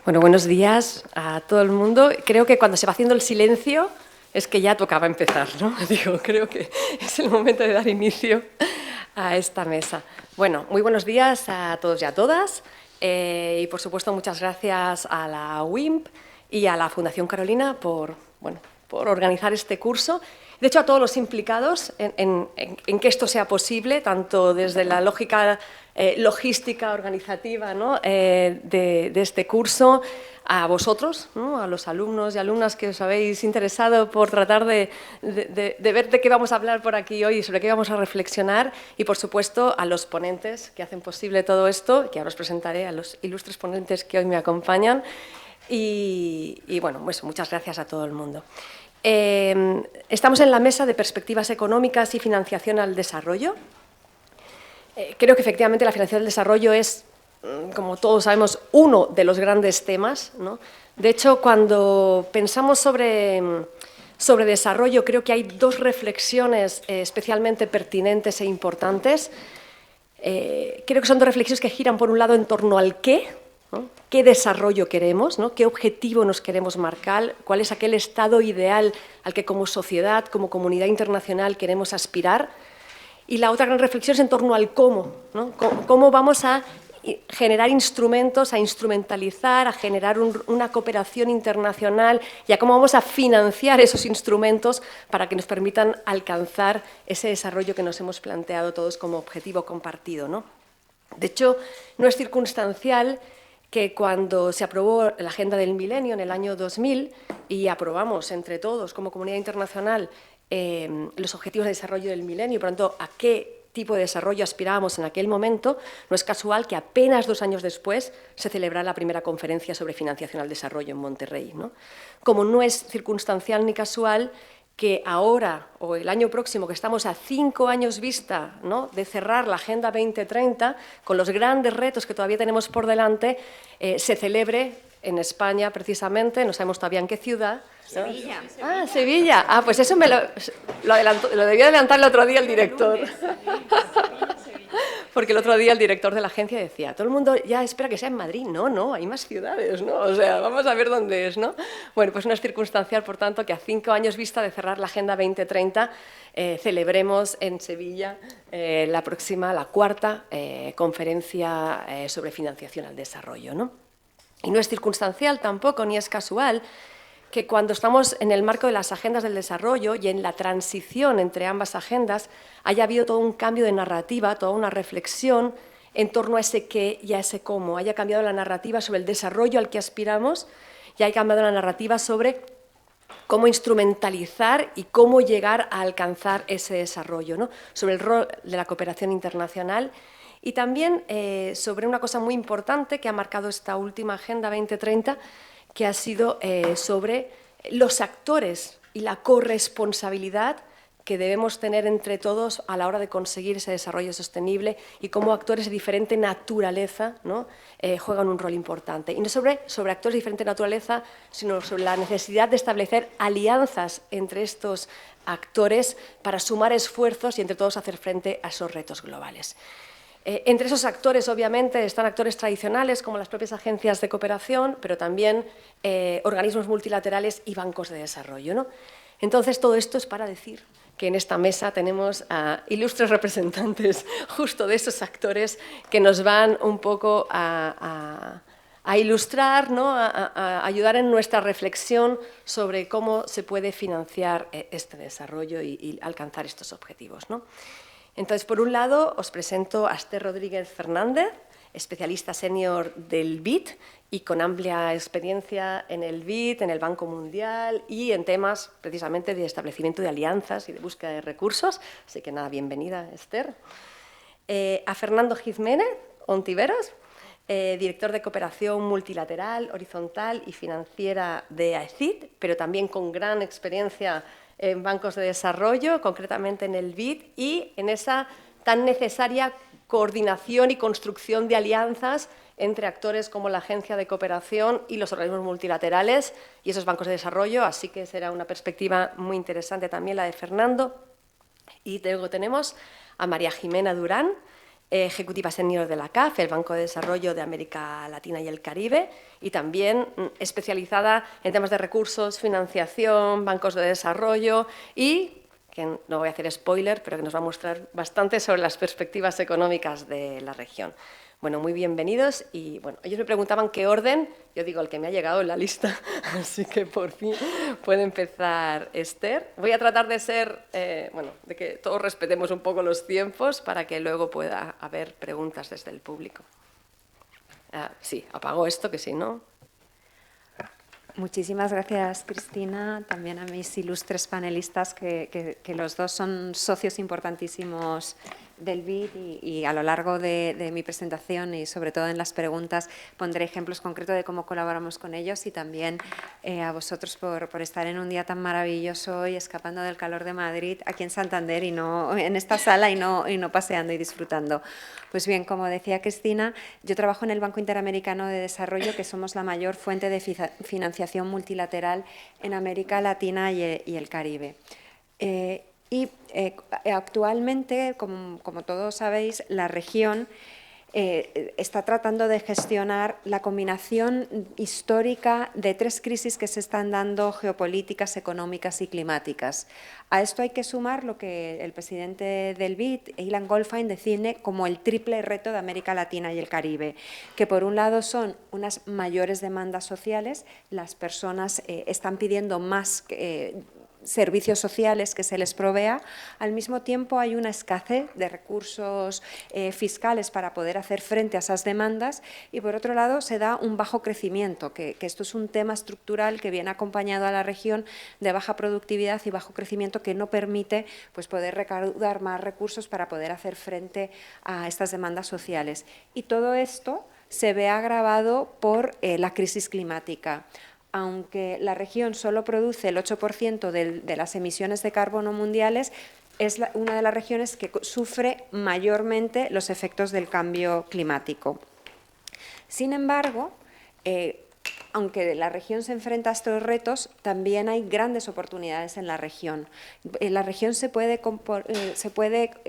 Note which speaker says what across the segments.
Speaker 1: Bueno, buenos días a todo el mundo. Creo que cuando se va haciendo el silencio es que ya tocaba empezar, ¿no? Creo que es el momento de dar inicio a esta mesa. Bueno, muy buenos días a todos y a todas. Y, por supuesto, muchas gracias a la WIMP y a la Fundación Carolina por organizar este curso. De hecho, a todos los implicados en que esto sea posible, tanto desde la lógica logística organizativa, ¿no? de este curso, a vosotros, ¿no? A los alumnos y alumnas que os habéis interesado por tratar de ver de qué vamos a hablar por aquí hoy y sobre qué vamos a reflexionar, y, por supuesto, a los ponentes que hacen posible todo esto, que ahora os presentaré a los ilustres ponentes que hoy me acompañan. Y bueno, pues muchas gracias a todo el mundo. Estamos en la mesa de perspectivas económicas y financiación al desarrollo. Creo que efectivamente la financiación del desarrollo es, como todos sabemos, uno de los grandes temas, ¿no? De hecho, cuando pensamos sobre desarrollo, creo que hay dos reflexiones especialmente pertinentes e importantes. Creo que son dos reflexiones que giran, por un lado, en torno al qué, ¿no? ¿Qué desarrollo queremos? ¿No? ¿Qué objetivo nos queremos marcar? ¿Cuál es aquel estado ideal al que como sociedad, como comunidad internacional queremos aspirar? Y la otra gran reflexión es en torno al cómo, ¿no? ¿Cómo vamos a generar instrumentos, a instrumentalizar, a generar una cooperación internacional y a cómo vamos a financiar esos instrumentos para que nos permitan alcanzar ese desarrollo que nos hemos planteado todos como objetivo compartido, ¿no? De hecho, no es circunstancial que cuando se aprobó la Agenda del Milenio en el año 2000 y aprobamos entre todos como comunidad internacional los objetivos de desarrollo del milenio y, por lo tanto, a qué tipo de desarrollo aspirábamos en aquel momento, no es casual que apenas 2 años después se celebrara la primera conferencia sobre financiación al desarrollo en Monterrey, ¿no? Como no es circunstancial ni casual que ahora o el año próximo, que estamos a 5 años vista, ¿no?, de cerrar la Agenda 2030, con los grandes retos que todavía tenemos por delante, se celebre en España, precisamente, no sabemos todavía en qué ciudad.
Speaker 2: Sevilla.
Speaker 1: Ah, Sevilla. Ah, pues eso lo debió adelantar el otro día el director. Porque el otro día el director de la agencia decía, todo el mundo ya espera que sea en Madrid. No, hay más ciudades, ¿no? O sea, vamos a ver dónde es, ¿no? Bueno, pues no es circunstancial, por tanto, que a 5 años vista de cerrar la Agenda 2030 celebremos en Sevilla la cuarta conferencia sobre financiación al desarrollo, ¿no? Y no es circunstancial tampoco, ni es casual, que cuando estamos en el marco de las agendas del desarrollo y en la transición entre ambas agendas haya habido todo un cambio de narrativa, toda una reflexión en torno a ese qué y a ese cómo. Haya cambiado la narrativa sobre el desarrollo al que aspiramos y haya cambiado la narrativa sobre cómo instrumentalizar y cómo llegar a alcanzar ese desarrollo, ¿no? Sobre el rol de la cooperación internacional y también sobre una cosa muy importante que ha marcado esta última Agenda 2030, que ha sido sobre los actores y la corresponsabilidad que debemos tener entre todos a la hora de conseguir ese desarrollo sostenible y cómo actores de diferente naturaleza, ¿no?, juegan un rol importante. Y no sobre actores de diferente naturaleza, sino sobre la necesidad de establecer alianzas entre estos actores para sumar esfuerzos y entre todos hacer frente a esos retos globales. Entre esos actores, obviamente, están actores tradicionales como las propias agencias de cooperación, pero también organismos multilaterales y bancos de desarrollo, ¿no? Entonces, todo esto es para decir que en esta mesa tenemos a ilustres representantes justo de esos actores que nos van un poco a ilustrar, ¿no?, a ayudar en nuestra reflexión sobre cómo se puede financiar este desarrollo y alcanzar estos objetivos, ¿no? Entonces, por un lado, os presento a Esther Rodríguez Fernández, especialista senior del BID y con amplia experiencia en el BID, en el Banco Mundial y en temas precisamente de establecimiento de alianzas y de búsqueda de recursos. Así que nada, bienvenida, Esther. A Fernando Jiménez Ontiveros, director de cooperación multilateral, horizontal y financiera de AECID, pero también con gran experiencia en bancos de desarrollo, concretamente en el BID, y en esa tan necesaria coordinación y construcción de alianzas entre actores como la Agencia de Cooperación y los organismos multilaterales y esos bancos de desarrollo, así que será una perspectiva muy interesante también la de Fernando. Y luego tenemos a María Jimena Durán, ejecutiva senior de la CAF, el Banco de Desarrollo de América Latina y el Caribe, y también especializada en temas de recursos, financiación, bancos de desarrollo y, que no voy a hacer spoiler, pero que nos va a mostrar bastante sobre las perspectivas económicas de la región. Bueno, muy bienvenidos y bueno, ellos me preguntaban qué orden, yo digo el que me ha llegado en la lista, así que por fin puede empezar Esther. Voy a tratar de ser, bueno, de que todos respetemos un poco los tiempos para que luego pueda haber preguntas desde el público. Sí, apago esto, que si no...
Speaker 2: Muchísimas gracias, Cristina, también a mis ilustres panelistas, que los dos son socios importantísimos del BID y a lo largo de mi presentación y sobre todo en las preguntas pondré ejemplos concretos de cómo colaboramos con ellos y también a vosotros por estar en un día tan maravilloso y escapando del calor de Madrid aquí en Santander y no en esta sala y no paseando y disfrutando. Pues bien, como decía Cristina, yo trabajo en el Banco Interamericano de Desarrollo, que somos la mayor fuente de financiación multilateral en América Latina y el Caribe. Actualmente, como todos sabéis, la región está tratando de gestionar la combinación histórica de 3 crisis que se están dando, geopolíticas, económicas y climáticas. A esto hay que sumar lo que el presidente del BID, Ilan Goldfein, define como el triple reto de América Latina y el Caribe, que por un lado son unas mayores demandas sociales, las personas están pidiendo más servicios sociales que se les provea, al mismo tiempo hay una escasez de recursos fiscales para poder hacer frente a esas demandas y por otro lado se da un bajo crecimiento, que esto es un tema estructural que viene acompañado a la región de baja productividad y bajo crecimiento que no permite pues, poder recaudar más recursos para poder hacer frente a estas demandas sociales. Y todo esto se ve agravado por la crisis climática. Aunque la región solo produce el 8% de las emisiones de carbono mundiales, es una de las regiones que sufre mayormente los efectos del cambio climático. Sin embargo, aunque la región se enfrenta a estos retos, también hay grandes oportunidades en la región. La región se puede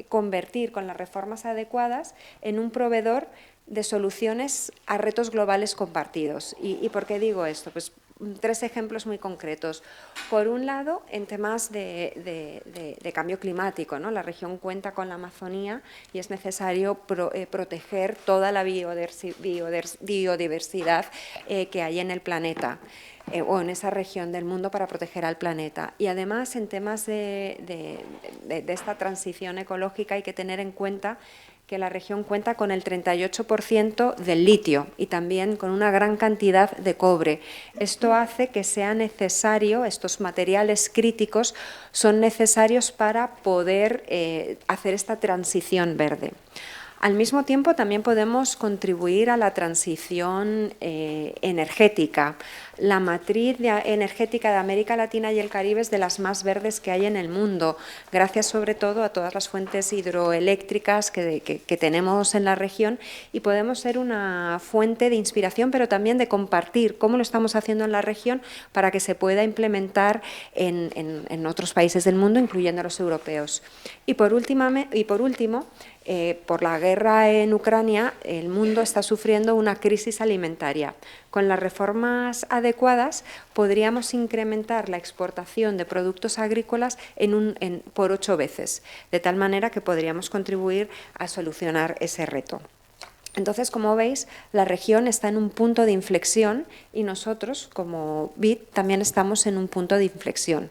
Speaker 2: convertir con las reformas adecuadas en un proveedor de soluciones a retos globales compartidos. ¿Y por qué digo esto? Pues 3 ejemplos muy concretos. Por un lado, en temas de cambio climático, ¿no? La región cuenta con la Amazonía y es necesario proteger toda la biodiversidad que hay en el planeta o en esa región del mundo para proteger al planeta. Y además, en temas de esta transición ecológica hay que tener en cuenta que la región cuenta con el 38% del litio y también con una gran cantidad de cobre. Esto hace que sea necesario, estos materiales críticos son necesarios para poder hacer esta transición verde. Al mismo tiempo, también podemos contribuir a la transición energética. La matriz energética de América Latina y el Caribe es de las más verdes que hay en el mundo, gracias sobre todo a todas las fuentes hidroeléctricas que tenemos en la región y podemos ser una fuente de inspiración, pero también de compartir cómo lo estamos haciendo en la región para que se pueda implementar en otros países del mundo, incluyendo los europeos. Y por último, por la guerra en Ucrania, el mundo está sufriendo una crisis alimentaria. Con las reformas adecuadas podríamos incrementar la exportación de productos agrícolas por 8 veces, de tal manera que podríamos contribuir a solucionar ese reto. Entonces, como veis, la región está en un punto de inflexión y nosotros, como BID, también estamos en un punto de inflexión.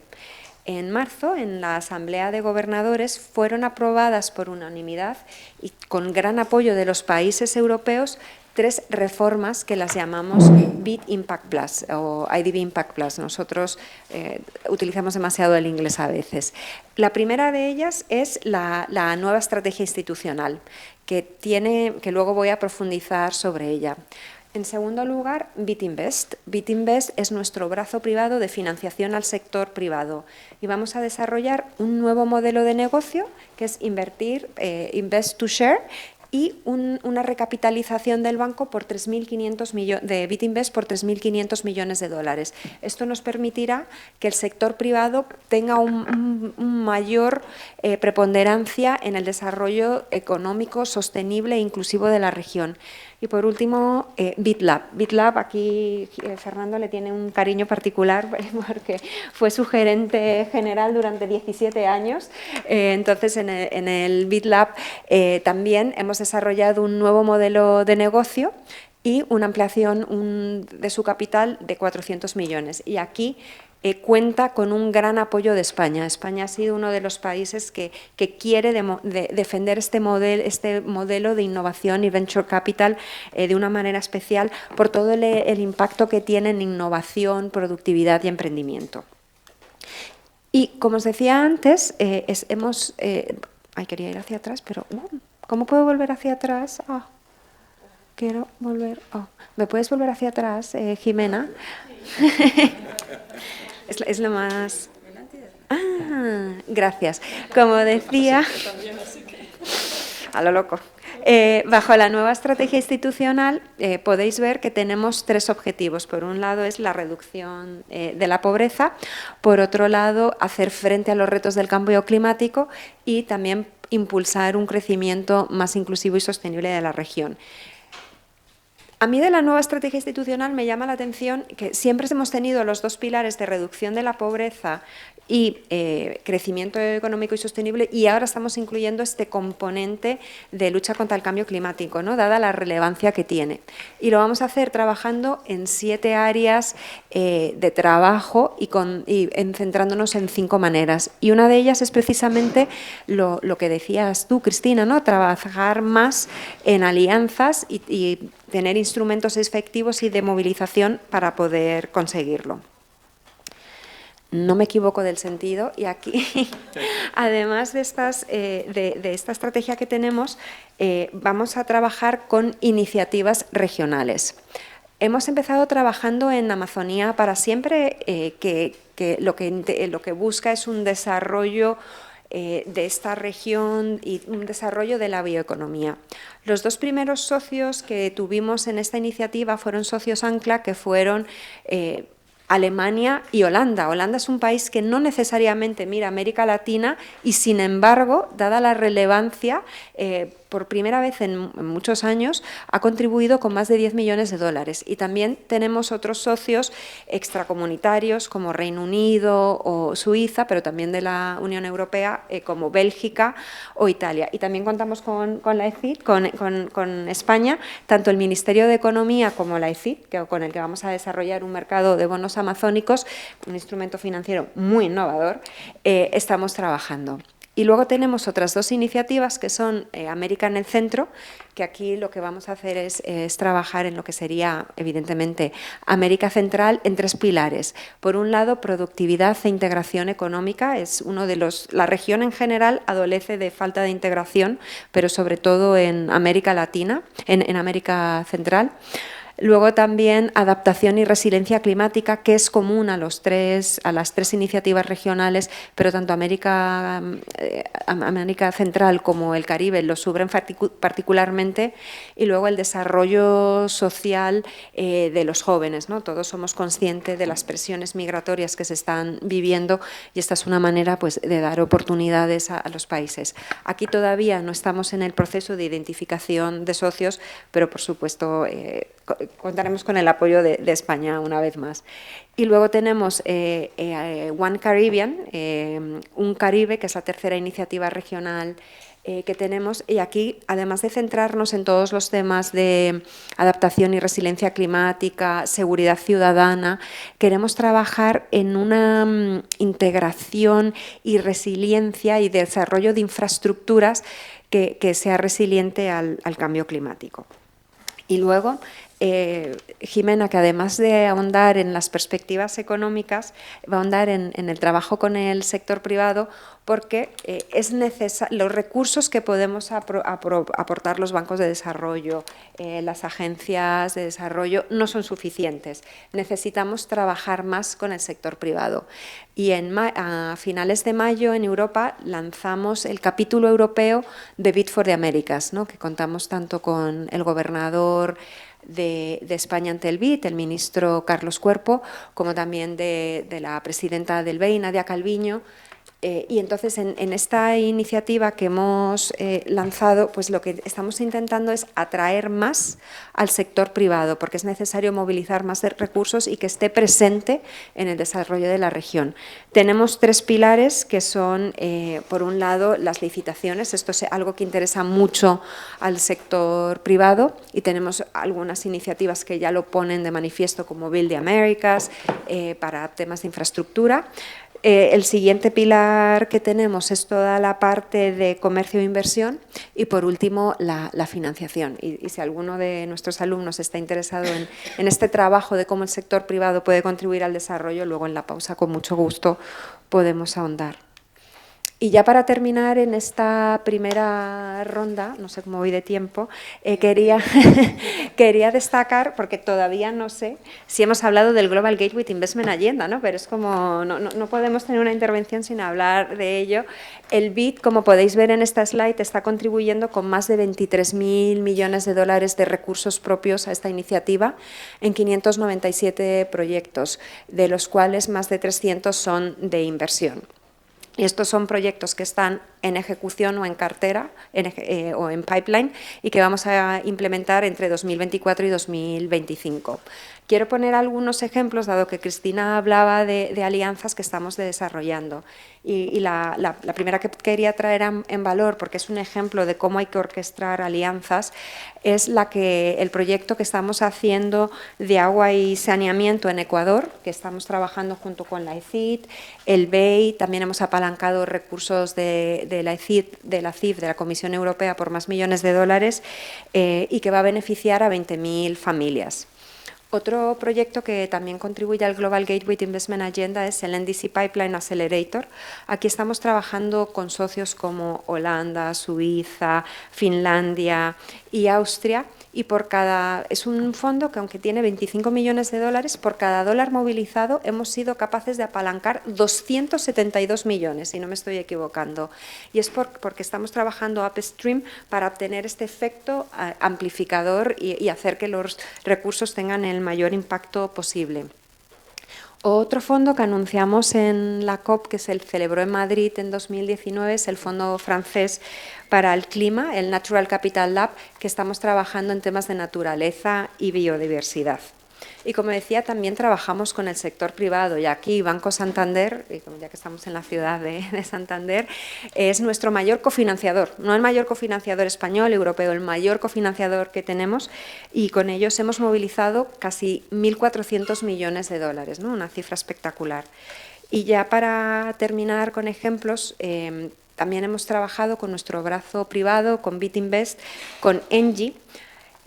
Speaker 2: En marzo, en la Asamblea de Gobernadores, fueron aprobadas por unanimidad y con gran apoyo de los países europeos 3 reformas que las llamamos BID Impact Plus o IDB Impact Plus. Nosotros utilizamos demasiado el inglés a veces. La primera de ellas es la nueva estrategia institucional, que luego voy a profundizar sobre ella. En segundo lugar, BIT-Invest. BIT-Invest es nuestro brazo privado de financiación al sector privado y vamos a desarrollar un nuevo modelo de negocio que es invertir, Invest to Share, y una recapitalización del banco por 3.500 millones de Bitinvest por 3.500 millones de dólares. Esto nos permitirá que el sector privado tenga un mayor preponderancia en el desarrollo económico sostenible e inclusivo de la región. Y por último, BitLab. BitLab, aquí Fernando le tiene un cariño particular porque fue su gerente general durante 17 años. Entonces, en el BitLab también hemos desarrollado un nuevo modelo de negocio y una ampliación de su capital de 400 millones. Y aquí cuenta con un gran apoyo de España. España ha sido uno de los países que quiere defender este modelo de innovación y venture capital de una manera especial por todo el impacto que tiene en innovación, productividad y emprendimiento. Y como os decía antes, quería ir hacia atrás, pero ¿cómo puedo volver hacia atrás? Quiero volver. ¿Me puedes volver hacia atrás, Jimena? Es lo más... gracias. Como decía... A lo loco. Bajo la nueva estrategia institucional podéis ver que tenemos 3 objetivos. Por un lado es la reducción de la pobreza, por otro lado hacer frente a los retos del cambio climático y también impulsar un crecimiento más inclusivo y sostenible de la región. A mí de la nueva estrategia institucional me llama la atención que siempre hemos tenido los 2 pilares de reducción de la pobreza y crecimiento económico y sostenible, y ahora estamos incluyendo este componente de lucha contra el cambio climático, ¿no? Dada la relevancia que tiene. Y lo vamos a hacer trabajando en 7 áreas de trabajo y centrándonos en 5 maneras. Y una de ellas es precisamente lo que decías tú, Cristina, ¿no? Trabajar más en alianzas y tener instrumentos efectivos y de movilización para poder conseguirlo. No me equivoco del sentido, y aquí, además de esta estrategia que tenemos, vamos a trabajar con iniciativas regionales. Hemos empezado trabajando en Amazonía para siempre, que lo que busca es un desarrollo de esta región y un desarrollo de la bioeconomía. Los 2 primeros socios que tuvimos en esta iniciativa fueron socios ancla, que fueron Alemania y Holanda. Holanda es un país que no necesariamente mira América Latina y, sin embargo, dada la relevancia, por primera vez en muchos años, ha contribuido con más de 10 millones de dólares. Y también tenemos otros socios extracomunitarios como Reino Unido o Suiza, pero también de la Unión Europea, como Bélgica o Italia. Y también contamos con la ECID, con España, tanto el Ministerio de Economía como la ECID, con el que vamos a desarrollar un mercado de bonos amazónicos, un instrumento financiero muy innovador, estamos trabajando. Y luego tenemos otras 2 iniciativas que son América en el Centro, que aquí lo que vamos a hacer es trabajar en lo que sería, evidentemente, América Central en 3 pilares. Por un lado, productividad e integración económica. Es uno de la región en general adolece de falta de integración, pero sobre todo en América Latina, en América Central. Luego también adaptación y resiliencia climática, que es común a las 3 iniciativas regionales, pero tanto América Central como el Caribe lo sufren particularmente. Y luego el desarrollo social de los jóvenes, ¿no? Todos somos conscientes de las presiones migratorias que se están viviendo, y esta es una manera, pues, de dar oportunidades a los países. Aquí todavía no estamos en el proceso de identificación de socios, pero por supuesto contaremos con el apoyo de España una vez más. Y luego tenemos One Caribbean, un Caribe, que es la 3ª iniciativa regional que tenemos, y aquí, además de centrarnos en todos los temas de adaptación y resiliencia climática, seguridad ciudadana, queremos trabajar en una integración y resiliencia y desarrollo de infraestructuras que sea resiliente al cambio climático. Y luego Jimena, que además de ahondar en las perspectivas económicas, va a ahondar en el trabajo con el sector privado, porque los recursos que podemos aportar los bancos de desarrollo, las agencias de desarrollo, no son suficientes. Necesitamos trabajar más con el sector privado. Y a finales de mayo en Europa lanzamos el capítulo europeo de Bid for the Americas, ¿no?, que contamos tanto con el gobernador de España ante el BID, el ministro Carlos Cuerpo, como también de la presidenta del BEI, Nadia Calviño. Y entonces en esta iniciativa que hemos lanzado, pues lo que estamos intentando es atraer más al sector privado, porque es necesario movilizar más recursos y que esté presente en el desarrollo de la región. Tenemos 3 pilares que son, por un lado, las licitaciones. Esto es algo que interesa mucho al sector privado, y tenemos algunas iniciativas que ya lo ponen de manifiesto, como Build the Americas, para temas de infraestructura. El siguiente pilar que tenemos es toda la parte de comercio e inversión, y por último la financiación. Y si alguno de nuestros alumnos está interesado en este trabajo de cómo el sector privado puede contribuir al desarrollo, luego en la pausa con mucho gusto podemos ahondar. Y ya para terminar en esta primera ronda, no sé cómo voy de tiempo, quería destacar, porque todavía no sé si hemos hablado del Global Gateway Investment Agenda, ¿no?, pero es como no podemos tener una intervención sin hablar de ello. El BID, como podéis ver en esta slide, está contribuyendo con más de 23.000 millones de dólares de recursos propios a esta iniciativa en 597 proyectos, de los cuales más de 300 son de inversión. Y estos son proyectos que están en ejecución o en cartera o en pipeline, y que vamos a implementar entre 2024 y 2025. Quiero poner algunos ejemplos, dado que Cristina hablaba de alianzas que estamos desarrollando. Y la primera que quería traer en valor, porque es un ejemplo de cómo hay que orquestar alianzas, es el proyecto que estamos haciendo de agua y saneamiento en Ecuador, que estamos trabajando junto con la ECID, el BEI. También hemos apalancado recursos de la ECID, de la CIF, de la Comisión Europea, por más millones de dólares, y que va a beneficiar a 20.000 familias. Otro proyecto que también contribuye al Global Gateway Investment Agenda es el NDC Pipeline Accelerator. Aquí estamos trabajando con socios como Holanda, Suiza, Finlandia y Austria, y es un fondo que, aunque tiene 25 millones de dólares, por cada dólar movilizado hemos sido capaces de apalancar 272 millones, si no me estoy equivocando. Y es porque estamos trabajando upstream para obtener este efecto amplificador y hacer que los recursos tengan el mayor impacto posible. Otro fondo que anunciamos en la COP, que se celebró en Madrid en 2019, es el Fondo Francés para el Clima, el Natural Capital Lab, que estamos trabajando en temas de naturaleza y biodiversidad. Y como decía, también trabajamos con el sector privado, y aquí Banco Santander, ya que estamos en la ciudad de Santander, es nuestro mayor cofinanciador, no el mayor cofinanciador español, europeo, el mayor cofinanciador que tenemos, y con ellos hemos movilizado casi 1.400 millones de dólares, ¿no?, una cifra espectacular. Y ya para terminar con ejemplos, también hemos trabajado con nuestro brazo privado, con Bitinvest, con Engie,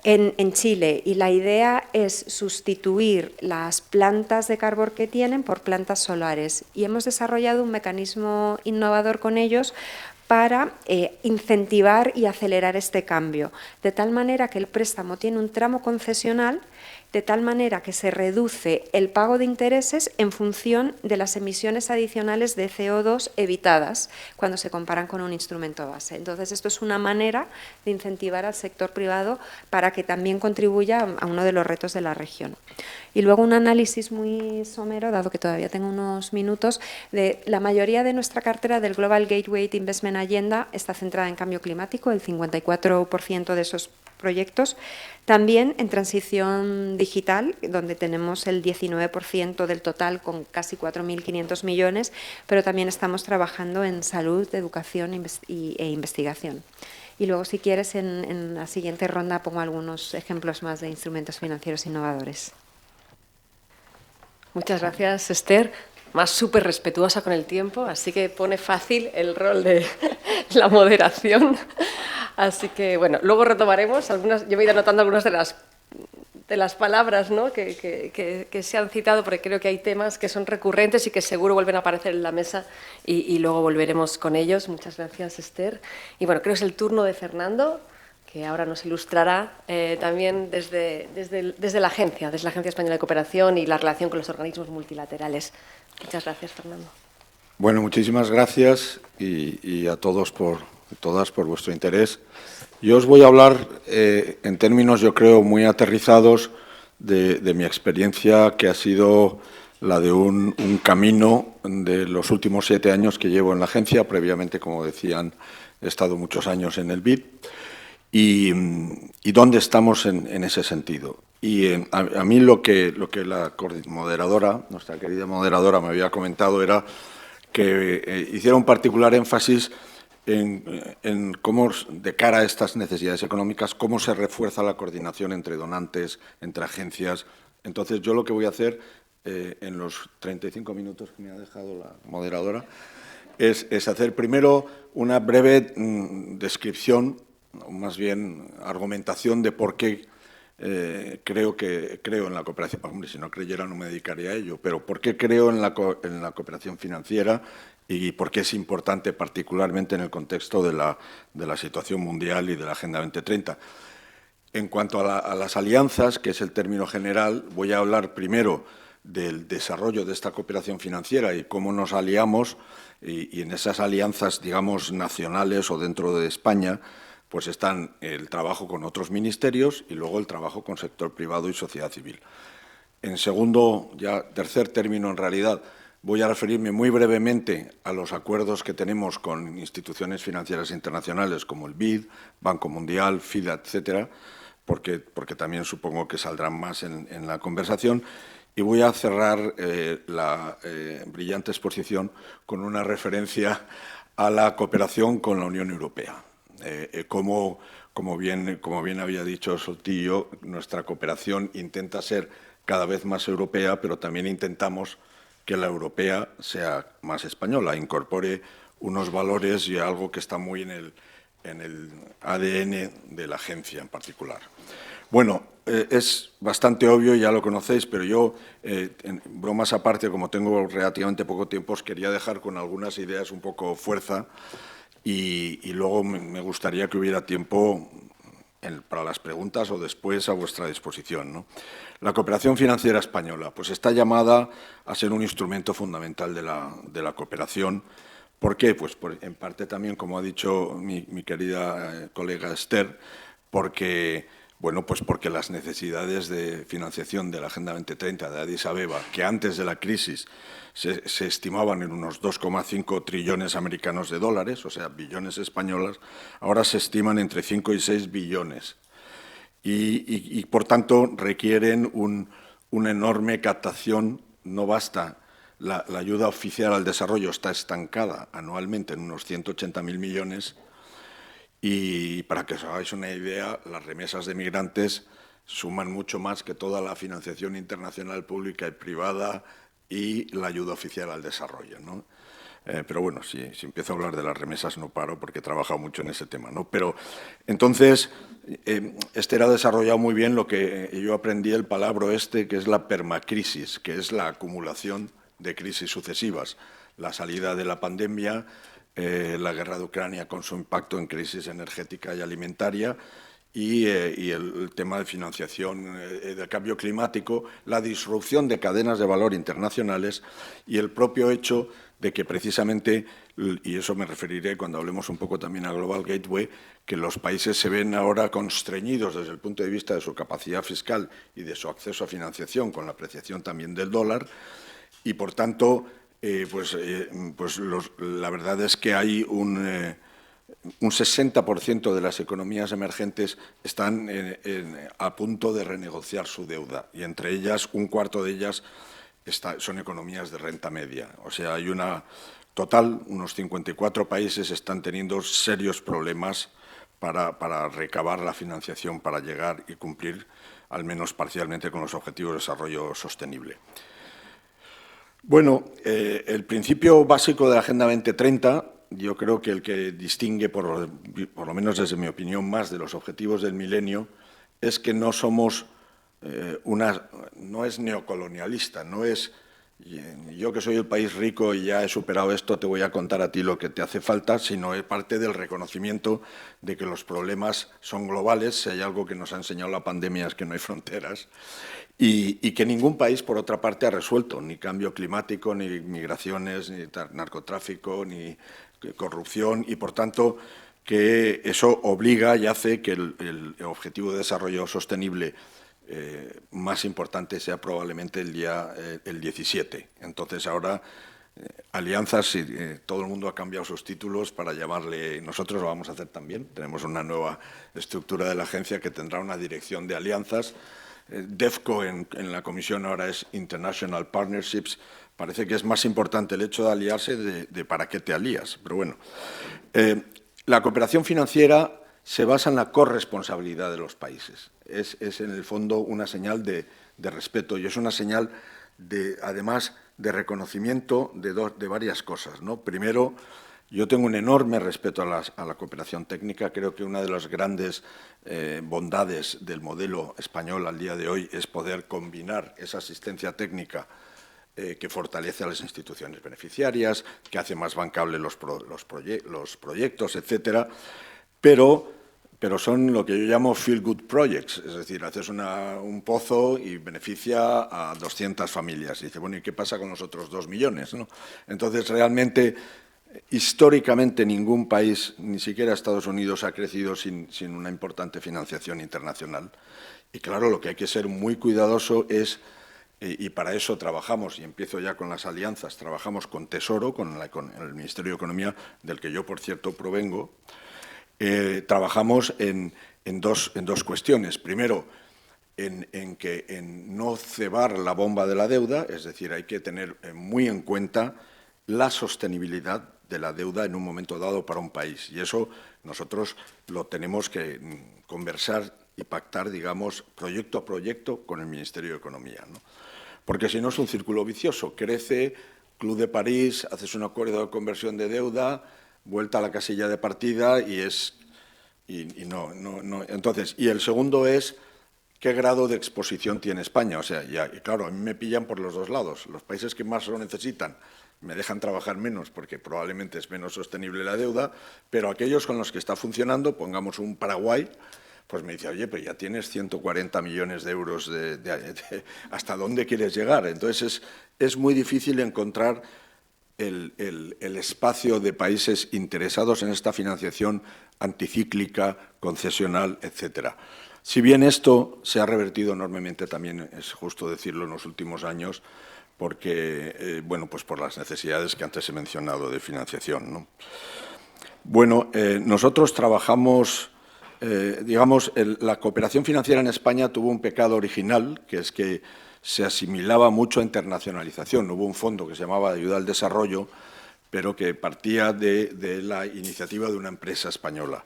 Speaker 2: en Chile, y la idea es sustituir las plantas de carbón que tienen por plantas solares, y hemos desarrollado un mecanismo innovador con ellos para incentivar y acelerar este cambio, de tal manera que el préstamo tiene un tramo concesional, de tal manera que se reduce el pago de intereses en función de las emisiones adicionales de CO2 evitadas cuando se comparan con un instrumento base. Entonces, esto es una manera de incentivar al sector privado para que también contribuya a uno de los retos de la región. Y luego un análisis muy somero, dado que todavía tengo unos minutos, de la mayoría de nuestra cartera del Global Gateway Investment Agenda está centrada en cambio climático, el 54% de esos proyectos. También en transición digital, donde tenemos el 19% del total, con casi 4.500 millones, pero también estamos trabajando en salud, educación e investigación. Y luego, si quieres, en la siguiente ronda pongo algunos ejemplos más de instrumentos financieros innovadores.
Speaker 1: Muchas gracias, Esther. Más súper respetuosa con el tiempo, así que pone fácil el rol de la moderación. Así que, bueno, luego retomaremos algunas. Yo me he ido anotando algunas de las las palabras, ¿no?, que se han citado, porque creo que hay temas que son recurrentes y que seguro vuelven a aparecer en la mesa y luego volveremos con ellos. Muchas gracias, Esther. Y bueno, creo que es el turno de Fernando, que ahora nos ilustrará también desde la Agencia Española de Cooperación y la relación con los organismos multilaterales. Muchas gracias, Fernando.
Speaker 3: Bueno, muchísimas gracias y a todos todas por vuestro interés. Yo os voy a hablar en términos, yo creo, muy aterrizados de mi experiencia, que ha sido la de un camino de los últimos 7 años que llevo en la agencia. Previamente, como decían, he estado muchos años en el BID. Y dónde estamos en ese sentido. Y a mí lo que la moderadora, nuestra querida moderadora, me había comentado era que hiciera un particular énfasis en cómo, de cara a estas necesidades económicas, cómo se refuerza la coordinación entre donantes, entre agencias. Entonces, yo lo que voy a hacer en los 35 minutos que me ha dejado la moderadora es hacer primero una breve descripción, más bien argumentación de por qué creo en la cooperación. Hombre, si no creyera no me dedicaría a ello, pero por qué creo en la cooperación financiera y por qué es importante particularmente en el contexto de la situación mundial y de la Agenda 2030. En cuanto a las alianzas, que es el término general, voy a hablar primero del desarrollo de esta cooperación financiera y cómo nos aliamos y en esas alianzas, digamos, nacionales o dentro de España, pues están el trabajo con otros ministerios y luego el trabajo con sector privado y sociedad civil. En segundo, ya tercer término en realidad, voy a referirme muy brevemente a los acuerdos que tenemos con instituciones financieras internacionales como el BID, Banco Mundial, FIDA, etcétera, porque también supongo que saldrán más en la conversación. Y voy a cerrar la brillante exposición con una referencia a la cooperación con la Unión Europea. Como bien había dicho Sotillo, nuestra cooperación intenta ser cada vez más europea, pero también intentamos que la europea sea más española, incorpore unos valores y algo que está muy en el ADN de la agencia en particular. Bueno, es bastante obvio, ya lo conocéis, pero yo, bromas aparte, como tengo relativamente poco tiempo, os quería dejar con algunas ideas un poco fuerza y luego me gustaría que hubiera tiempo para las preguntas o después a vuestra disposición, ¿no? La cooperación financiera española pues está llamada a ser un instrumento fundamental de la cooperación. ¿Por qué? Pues en parte también, como ha dicho mi querida colega Esther, porque las necesidades de financiación de la Agenda 2030 de Addis Abeba, que antes de la crisis se estimaban en unos 2,5 trillones americanos de dólares, o sea, billones españolas, ahora se estiman entre 5 y 6 billones. Y por tanto, requieren una enorme captación. No basta, la ayuda oficial al desarrollo está estancada anualmente en unos 180.000 millones. Y para que os hagáis una idea, las remesas de migrantes suman mucho más que toda la financiación internacional pública y privada y la ayuda oficial al desarrollo, ¿no? Pero bueno, si empiezo a hablar de las remesas no paro porque he trabajado mucho en ese tema, ¿no? Pero entonces, Esther ha desarrollado muy bien lo que yo aprendí, el palabra que es la permacrisis, que es la acumulación de crisis sucesivas, la salida de la pandemia, la guerra de Ucrania con su impacto en crisis energética y alimentaria y el tema de financiación del cambio climático, la disrupción de cadenas de valor internacionales y el propio hecho de que precisamente, y eso me referiré cuando hablemos un poco también a Global Gateway, que los países se ven ahora constreñidos desde el punto de vista de su capacidad fiscal y de su acceso a financiación con la apreciación también del dólar y, por tanto, la verdad es que hay un 60% de las economías emergentes están a punto de renegociar su deuda y entre ellas, un cuarto de ellas son economías de renta media. O sea, hay unos 54 países están teniendo serios problemas para recabar la financiación para llegar y cumplir, al menos parcialmente, con los objetivos de desarrollo sostenible. Bueno, el principio básico de la Agenda 2030, yo creo que el que distingue, por lo menos desde mi opinión, más de los objetivos del milenio, es que no somos no es neocolonialista, no es yo que soy el país rico y ya he superado esto, te voy a contar a ti lo que te hace falta, sino es parte del reconocimiento de que los problemas son globales. Si hay algo que nos ha enseñado la pandemia es que no hay fronteras y que ningún país, por otra parte, ha resuelto ni cambio climático, ni migraciones, ni narcotráfico, ni corrupción y, por tanto, que eso obliga y hace que el objetivo de desarrollo sostenible más importante sea probablemente el 17. Entonces ahora alianzas, todo el mundo ha cambiado sus títulos para llamarle, nosotros lo vamos a hacer también, tenemos una nueva estructura de la agencia que tendrá una dirección de alianzas. DEFCO en la comisión ahora es International Partnerships. Parece que es más importante el hecho de aliarse de para qué te alías, pero bueno. La cooperación financiera se basa en la corresponsabilidad de los países. Es en el fondo una señal de respeto y es una señal, además, de reconocimiento de varias cosas, ¿no? Primero, yo tengo un enorme respeto a la cooperación técnica. Creo que una de las grandes bondades del modelo español al día de hoy es poder combinar esa asistencia técnica que fortalece a las instituciones beneficiarias, que hace más bancables los proyectos, etcétera, pero son lo que yo llamo feel-good projects, es decir, haces un pozo y beneficia a 200 familias. Y dice, bueno, ¿y qué pasa con los otros 2 millones? ¿No? Entonces, realmente, históricamente, ningún país, ni siquiera Estados Unidos, ha crecido sin una importante financiación internacional. Y claro, lo que hay que ser muy cuidadoso es, y para eso trabajamos, y empiezo ya con las alianzas, trabajamos con Tesoro, con el Ministerio de Economía, del que yo, por cierto, provengo. Trabajamos en dos cuestiones. Primero, en no cebar la bomba de la deuda, es decir, hay que tener muy en cuenta la sostenibilidad de la deuda en un momento dado para un país. Y eso nosotros lo tenemos que conversar y pactar, digamos, proyecto a proyecto con el Ministerio de Economía, ¿no? Porque si no es un círculo vicioso. Crece, Club de París, haces un acuerdo de conversión de deuda, vuelta a la casilla de partida Entonces, y el segundo es qué grado de exposición tiene España. O sea, y claro, a mí me pillan por los dos lados. Los países que más lo necesitan me dejan trabajar menos porque probablemente es menos sostenible la deuda, pero aquellos con los que está funcionando, pongamos un Paraguay, pues me dice, oye, pero ya tienes 140 millones de euros, ¿hasta dónde quieres llegar? Entonces es muy difícil encontrar el espacio de países interesados en esta financiación anticíclica, concesional, etcétera. Si bien esto se ha revertido enormemente, también es justo decirlo, en los últimos años, porque, bueno, pues por las necesidades que antes he mencionado de financiación, ¿no? Bueno, nosotros trabajamos, digamos, la cooperación financiera en España tuvo un pecado original, que es que se asimilaba mucho a internacionalización. Hubo un fondo que se llamaba Ayuda al Desarrollo, pero que partía de la iniciativa de una empresa española.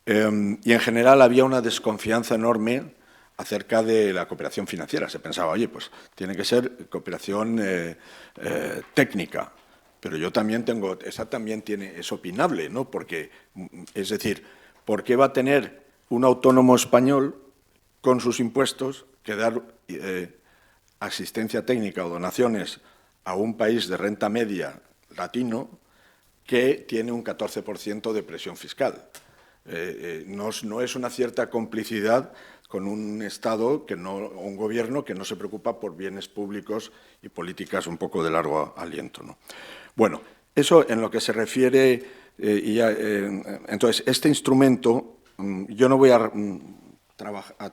Speaker 3: Y en general había una desconfianza enorme acerca de la cooperación financiera. Se pensaba, oye, pues tiene que ser cooperación técnica, pero yo también tengo, esa también es opinable, ¿no? Porque, es decir, ¿por qué va a tener un autónomo español con sus impuestos que dar asistencia técnica o donaciones a un país de renta media latino que tiene un 14% de presión fiscal? No es una cierta complicidad con un Estado, o un gobierno que no se preocupa por bienes públicos y políticas un poco de largo aliento, ¿no? Bueno, eso en lo que se refiere, entonces, este instrumento, yo no voy a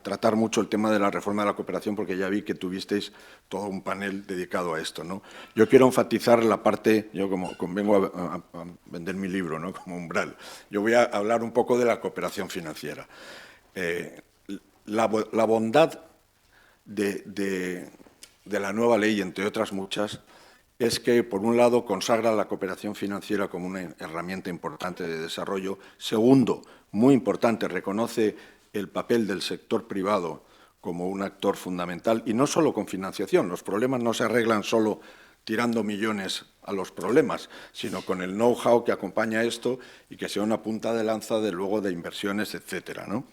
Speaker 3: tratar mucho el tema de la reforma de la cooperación porque ya vi que tuvisteis todo un panel dedicado a esto, ¿no? Yo quiero enfatizar la parte, yo como vengo a vender mi libro, ¿no? Como umbral, yo voy a hablar un poco de la cooperación financiera. La bondad de la nueva ley, entre otras muchas, es que, por un lado, consagra la cooperación financiera como una herramienta importante de desarrollo. Segundo, muy importante, reconoce el papel del sector privado como un actor fundamental, y no solo con financiación. Los problemas no se arreglan solo tirando millones a los problemas, sino con el know-how que acompaña esto y que sea una punta de lanza luego de inversiones, etcétera, ¿no?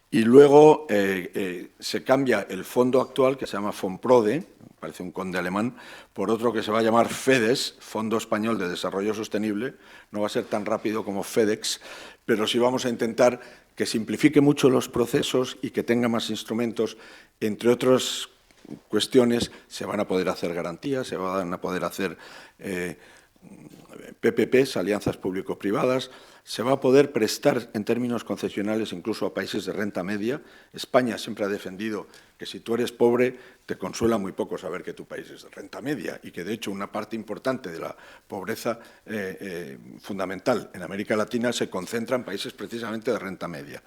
Speaker 3: Y luego se cambia el fondo actual, que se llama Fonprode, parece un conde alemán, por otro que se va a llamar FEDES, Fondo Español de Desarrollo Sostenible. No va a ser tan rápido como FEDEX, pero sí vamos a intentar que simplifique mucho los procesos y que tenga más instrumentos. Entre otras cuestiones, se van a poder hacer garantías, se van a poder hacer PPPs, alianzas público-privadas. Se va a poder prestar en términos concesionales incluso a países de renta media. España siempre ha defendido que si tú eres pobre te consuela muy poco saber que tu país es de renta media y que de hecho una parte importante de la pobreza fundamental en América Latina se concentra en países precisamente de renta media.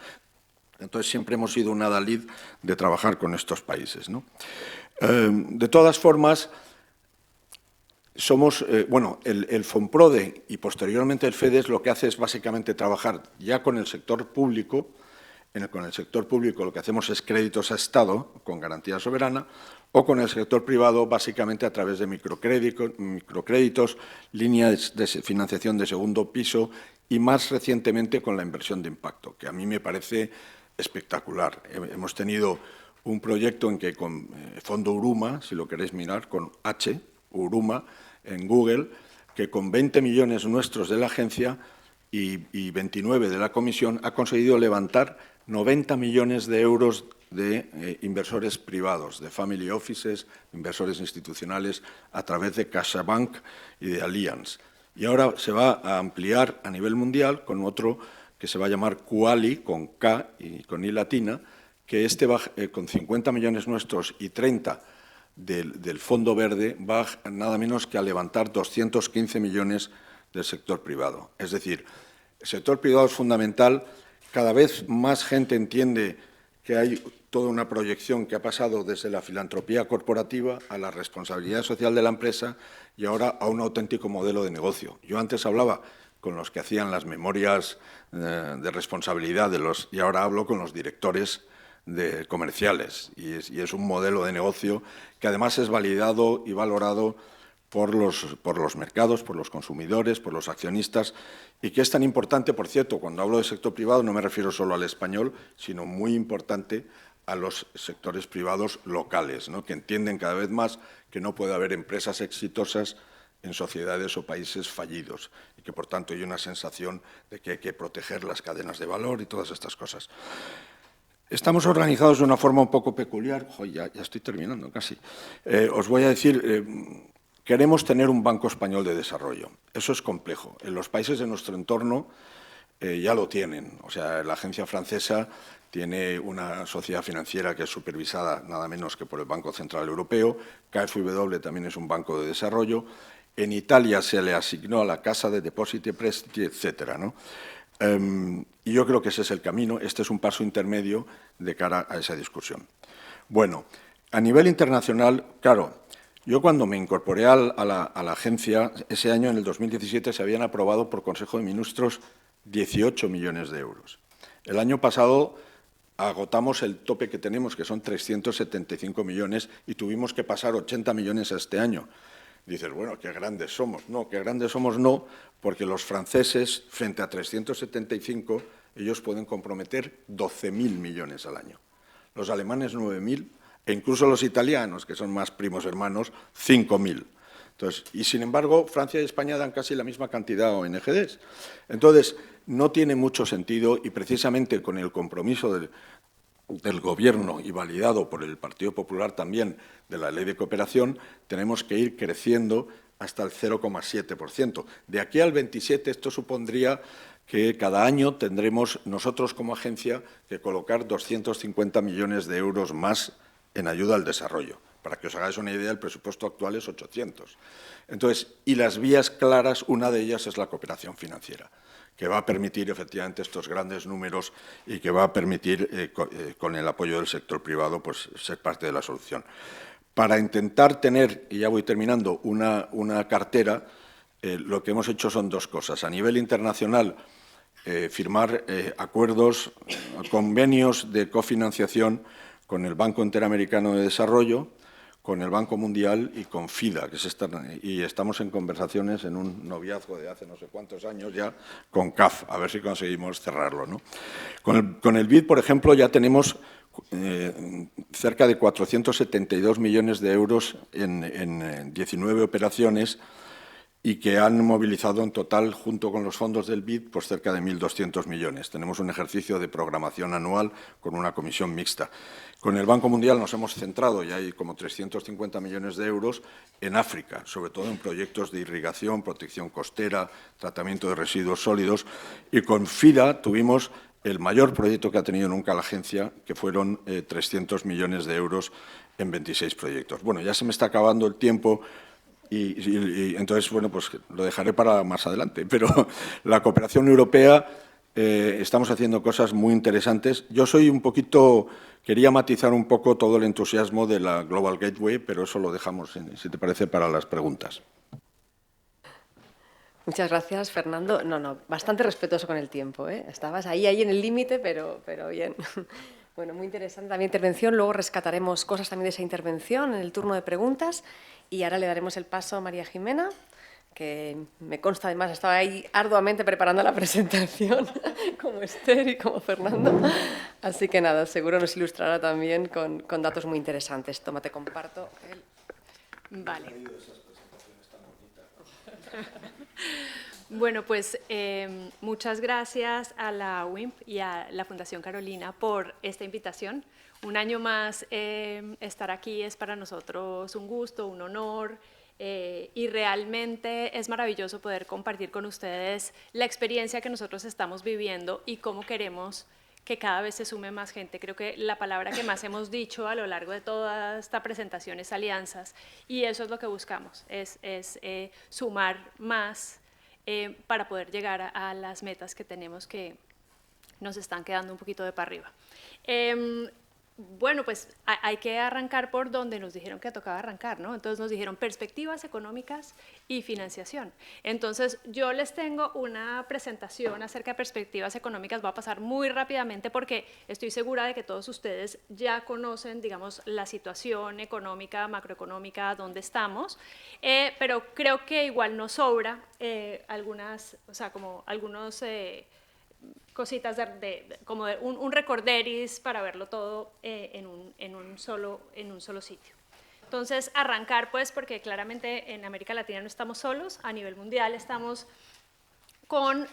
Speaker 3: Entonces siempre hemos sido un adalid de trabajar con estos países, ¿no? De todas formas, somos, el Fonprode y posteriormente el FEDES lo que hace es básicamente trabajar ya con el sector público. Con el sector público lo que hacemos es créditos a Estado con garantía soberana, o con el sector privado básicamente a través de microcréditos, líneas de financiación de segundo piso y más recientemente con la inversión de impacto, que a mí me parece espectacular. Hemos tenido un proyecto en que con Fondo Uruma, si lo queréis mirar, con H, Uruma, en Google, que con 20 millones nuestros de la agencia y 29 de la comisión ha conseguido levantar 90 millones de euros de inversores privados, de family offices, inversores institucionales, a través de CaixaBank y de Allianz. Y ahora se va a ampliar a nivel mundial con otro que se va a llamar Kuali, con K y con I latina, que va con 50 millones nuestros y 30 del Fondo Verde, va nada menos que a levantar 215 millones del sector privado. Es decir, el sector privado es fundamental. Cada vez más gente entiende que hay toda una proyección que ha pasado desde la filantropía corporativa a la responsabilidad social de la empresa y ahora a un auténtico modelo de negocio. Yo antes hablaba con los que hacían las memorias de responsabilidad y ahora hablo con los directores comerciales y es un modelo de negocio que además es validado y valorado por los mercados, por los consumidores, por los accionistas, y que es tan importante, por cierto, cuando hablo de sector privado no me refiero solo al español, sino muy importante a los sectores privados locales, ¿no?, que entienden cada vez más que no puede haber empresas exitosas en sociedades o países fallidos y que, por tanto, hay una sensación de que hay que proteger las cadenas de valor y todas estas cosas. Estamos organizados de una forma un poco peculiar. Ya estoy terminando casi. Os voy a decir, queremos tener un Banco Español de Desarrollo. Eso es complejo. En los países de nuestro entorno ya lo tienen. O sea, la agencia francesa tiene una sociedad financiera que es supervisada nada menos que por el Banco Central Europeo. KfW también es un banco de desarrollo. En Italia se le asignó a la Cassa de Depositi e Prestiti, etcétera, ¿no? Y yo creo que ese es el camino. Este es un paso intermedio de cara a esa discusión. Bueno, a nivel internacional, claro, yo cuando me incorporé a la agencia, ese año, en el 2017, se habían aprobado por Consejo de Ministros 18 millones de euros. El año pasado agotamos el tope que tenemos, que son 375 millones, y tuvimos que pasar 80 millones a este año. Dices, bueno, qué grandes somos. No, qué grandes somos no, porque los franceses, frente a 375, ellos pueden comprometer 12.000 millones al año. Los alemanes, 9.000, e incluso los italianos, que son más primos hermanos, 5.000. Entonces, y sin embargo, Francia y España dan casi la misma cantidad a ONGs. Entonces, no tiene mucho sentido, y precisamente con el compromiso del Gobierno y validado por el Partido Popular también de la Ley de Cooperación, tenemos que ir creciendo hasta el 0,7%. De aquí al 27 esto supondría que cada año tendremos nosotros como agencia que colocar 250 millones de euros más en ayuda al desarrollo. Para que os hagáis una idea, el presupuesto actual es 800. Entonces, y las vías claras, una de ellas es la cooperación financiera, que va a permitir efectivamente estos grandes números y que va a permitir, con el apoyo del sector privado, pues, ser parte de la solución. Para intentar tener, y ya voy terminando, una cartera, lo que hemos hecho son dos cosas. A nivel internacional, firmar acuerdos, convenios de cofinanciación con el Banco Interamericano de Desarrollo, con el Banco Mundial y con FIDA, y estamos en conversaciones en un noviazgo de hace no sé cuántos años ya con CAF, a ver si conseguimos cerrarlo, ¿no? Con el BID, por ejemplo, ya tenemos cerca de 472 millones de euros en 19 operaciones y que han movilizado en total, junto con los fondos del BID, pues cerca de 1.200 millones. Tenemos un ejercicio de programación anual con una comisión mixta. Con el Banco Mundial nos hemos centrado, y hay como 350 millones de euros, en África, sobre todo en proyectos de irrigación, protección costera, tratamiento de residuos sólidos. Y con FIDA tuvimos el mayor proyecto que ha tenido nunca la agencia, que fueron 300 millones de euros en 26 proyectos. Bueno, ya se me está acabando el tiempo. Y entonces, bueno, pues lo dejaré para más adelante. Pero la cooperación europea, estamos haciendo cosas muy interesantes. Yo quería matizar un poco todo el entusiasmo de la Global Gateway, pero eso lo dejamos, si te parece, para las preguntas.
Speaker 1: Muchas gracias, Fernando. No, bastante respetuoso con el tiempo, ¿eh? Estabas ahí en el límite, pero bien. Bueno, muy interesante también intervención. Luego rescataremos cosas también de esa intervención en el turno de preguntas. Y ahora le daremos el paso a María Jimena, que me consta además estaba ahí arduamente preparando la presentación, como Esther y como Fernando. Así que nada, seguro nos ilustrará también con datos muy interesantes. Toma, te comparto el...
Speaker 4: Vale. Bueno, pues muchas gracias a la WIMP y a la Fundación Carolina por esta invitación. Un año más estar aquí es para nosotros un gusto, un honor, y realmente es maravilloso poder compartir con ustedes la experiencia que nosotros estamos viviendo y cómo queremos que cada vez se sume más gente. Creo que la palabra que más hemos dicho a lo largo de toda esta presentación es alianzas, y eso es lo que buscamos, es sumar más para poder llegar a las metas que tenemos, que nos están quedando un poquito de para arriba. Bueno, pues hay que arrancar por donde nos dijeron que tocaba arrancar, ¿no? Entonces nos dijeron perspectivas económicas y financiación. Entonces yo les tengo una presentación acerca de perspectivas económicas, va a pasar muy rápidamente porque estoy segura de que todos ustedes ya conocen, digamos, la situación económica, macroeconómica, donde estamos, pero creo que igual nos sobra algunas, o sea, como algunos... cositas como de un recorderis para verlo todo en un solo sitio. Entonces, arrancar pues, porque claramente en América Latina no estamos solos, a nivel mundial estamos con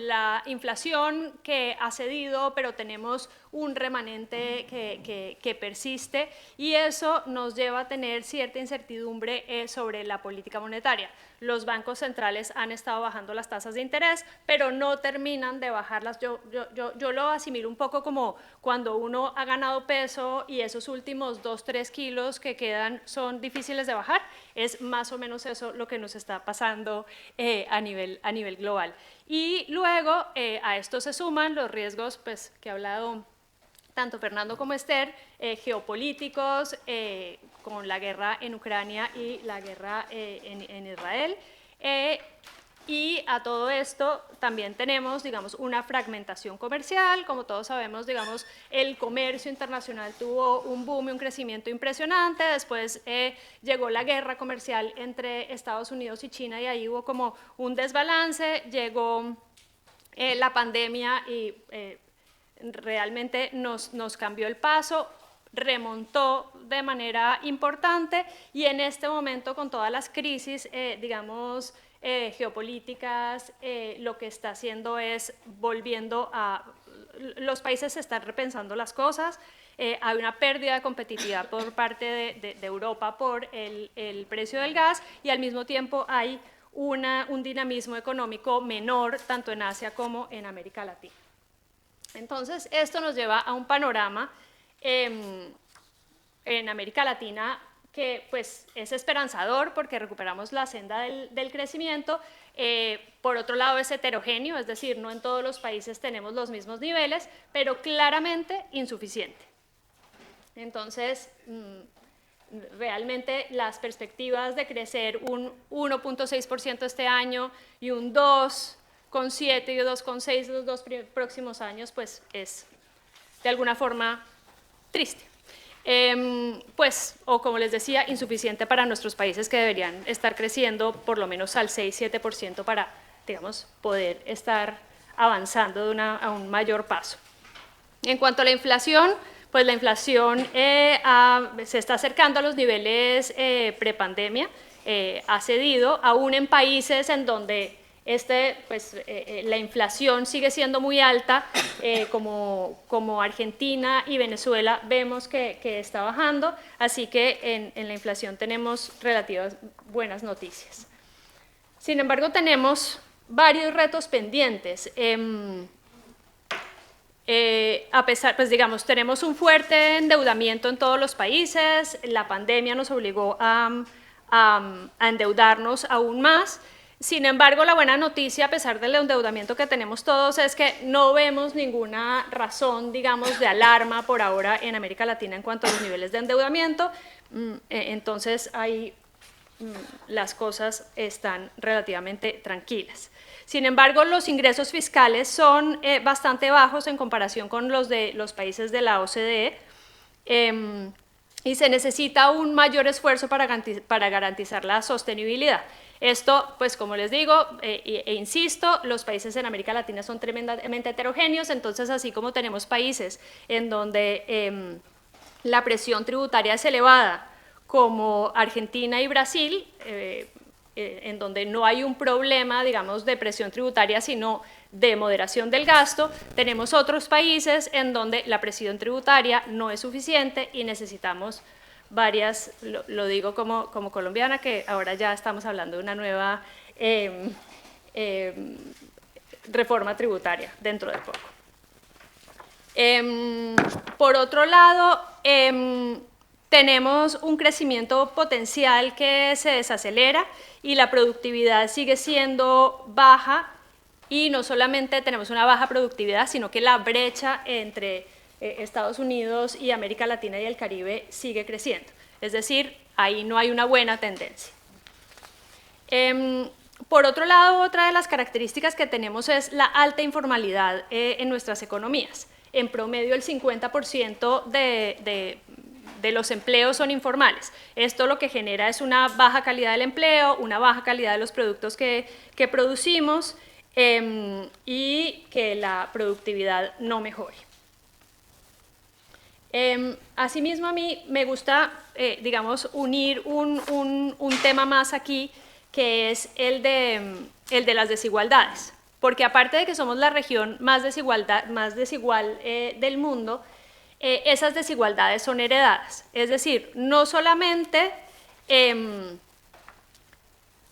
Speaker 4: la inflación que ha cedido, pero tenemos un remanente que persiste, y eso nos lleva a tener cierta incertidumbre sobre la política monetaria. Los bancos centrales han estado bajando las tasas de interés, pero no terminan de bajarlas. Yo lo asimilo un poco como cuando uno ha ganado peso y esos últimos 2-3 kilos que quedan son difíciles de bajar. Es más o menos eso lo que nos está pasando a nivel global. Y luego a esto se suman los riesgos pues, que ha hablado tanto Fernando como Esther, geopolíticos, con la guerra en Ucrania y la guerra en Israel. Y a todo esto también tenemos, digamos, una fragmentación comercial. Como todos sabemos, digamos, el comercio internacional tuvo un boom y un crecimiento impresionante. Después llegó la guerra comercial entre Estados Unidos y China, y ahí hubo como un desbalance. Llegó la pandemia y realmente nos cambió el paso, remontó de manera importante, y en este momento, con todas las crisis, digamos, geopolíticas, lo que está haciendo es volviendo a... Los países se están repensando las cosas. Hay una pérdida de competitividad por parte de Europa por el precio del gas, y al mismo tiempo hay un dinamismo económico menor tanto en Asia como en América Latina. Entonces, esto nos lleva a un panorama en América Latina que pues, es esperanzador porque recuperamos la senda del crecimiento. Por otro lado, es heterogéneo, es decir, no en todos los países tenemos los mismos niveles, pero claramente insuficiente. Entonces, realmente las perspectivas de crecer un 1.6% este año y un 2,7 y 2,6 los dos próximos años, pues es de alguna forma triste. pues, o como les decía, insuficiente para nuestros países que deberían estar creciendo por lo menos al 6-7% para, digamos, poder estar avanzando a un mayor paso. En cuanto a la inflación, pues la inflación se está acercando a los niveles prepandemia, ha cedido, aún en países en donde la inflación sigue siendo muy alta, como Argentina y Venezuela, vemos que está bajando, así que en la inflación tenemos relativas buenas noticias. Sin embargo, tenemos varios retos pendientes. A pesar, pues digamos, tenemos un fuerte endeudamiento en todos los países, la pandemia nos obligó a endeudarnos aún más. Sin embargo, la buena noticia, a pesar del endeudamiento que tenemos todos, es que no vemos ninguna razón, digamos, de alarma por ahora en América Latina en cuanto a los niveles de endeudamiento. Entonces, ahí las cosas están relativamente tranquilas. Sin embargo, los ingresos fiscales son bastante bajos en comparación con los de los países de la OCDE y se necesita un mayor esfuerzo para garantizar la sostenibilidad. Esto, pues como les digo e insisto, los países en América Latina son tremendamente heterogéneos, entonces así como tenemos países en donde la presión tributaria es elevada, como Argentina y Brasil, en donde no hay un problema, digamos, de presión tributaria, sino de moderación del gasto, tenemos otros países en donde la presión tributaria no es suficiente y necesitamos varias, lo digo como colombiana, que ahora ya estamos hablando de una nueva reforma tributaria dentro de poco. Por otro lado, tenemos un crecimiento potencial que se desacelera y la productividad sigue siendo baja, y no solamente tenemos una baja productividad, sino que la brecha entre Estados Unidos y América Latina y el Caribe sigue creciendo. Es decir, ahí no hay una buena tendencia. Por otro lado, otra de las características que tenemos es la alta informalidad en nuestras economías. En promedio, el 50% de los empleos son informales. Esto lo que genera es una baja calidad del empleo, una baja calidad de los productos que producimos y que la productividad no mejore. Asimismo, a mí me gusta, digamos, unir un tema más aquí, que es el de las desigualdades. Porque aparte de que somos la región más desigual del mundo, esas desigualdades son heredadas. Es decir, no solamente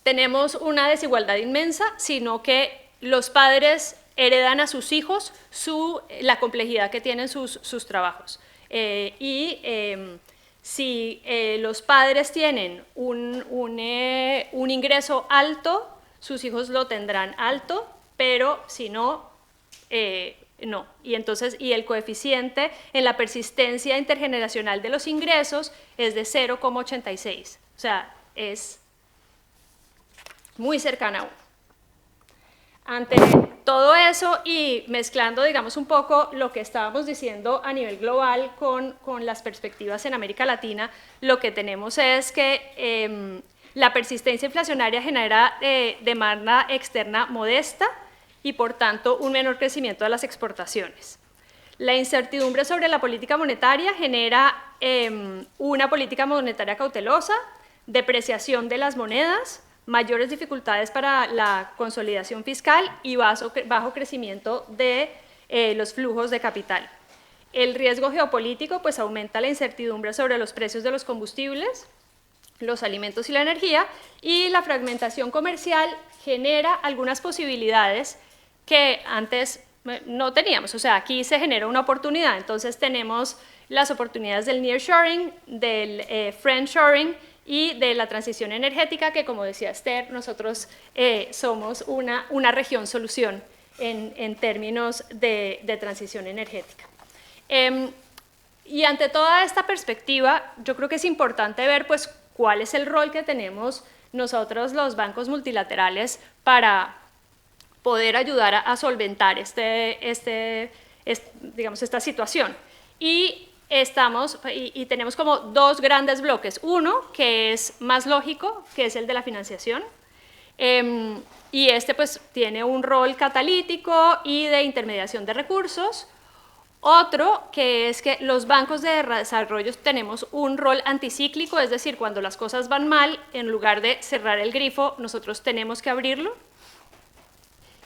Speaker 4: tenemos una desigualdad inmensa, sino que los padres heredan a sus hijos la complejidad que tienen sus trabajos. Si los padres tienen un ingreso alto, sus hijos lo tendrán alto, pero si no, no. Y entonces, el coeficiente en la persistencia intergeneracional de los ingresos es de 0,86. O sea, es muy cercana a 1. Ante todo eso y mezclando, digamos, un poco lo que estábamos diciendo a nivel global con las perspectivas en América Latina, lo que tenemos es que la persistencia inflacionaria genera demanda externa modesta y, por tanto, un menor crecimiento de las exportaciones. La incertidumbre sobre la política monetaria genera una política monetaria cautelosa, depreciación de las monedas, mayores dificultades para la consolidación fiscal y bajo crecimiento de los flujos de capital. El riesgo geopolítico pues aumenta la incertidumbre sobre los precios de los combustibles, los alimentos y la energía, y la fragmentación comercial genera algunas posibilidades que antes no teníamos. O sea, aquí se genera una oportunidad. Entonces tenemos las oportunidades del nearshoring, del friendshoring y de la transición energética, que, como decía Esther, nosotros somos una región solución en términos de transición energética. Y ante toda esta perspectiva, yo creo que es importante ver pues, cuál es el rol que tenemos nosotros, los bancos multilaterales, para poder ayudar a solventar digamos, esta situación. Y y tenemos como dos grandes bloques. Uno, que es más lógico, que es el de la financiación, y este pues tiene un rol catalítico y de intermediación de recursos. Otro, que es que los bancos de desarrollo tenemos un rol anticíclico, es decir, cuando las cosas van mal, en lugar de cerrar el grifo, nosotros tenemos que abrirlo.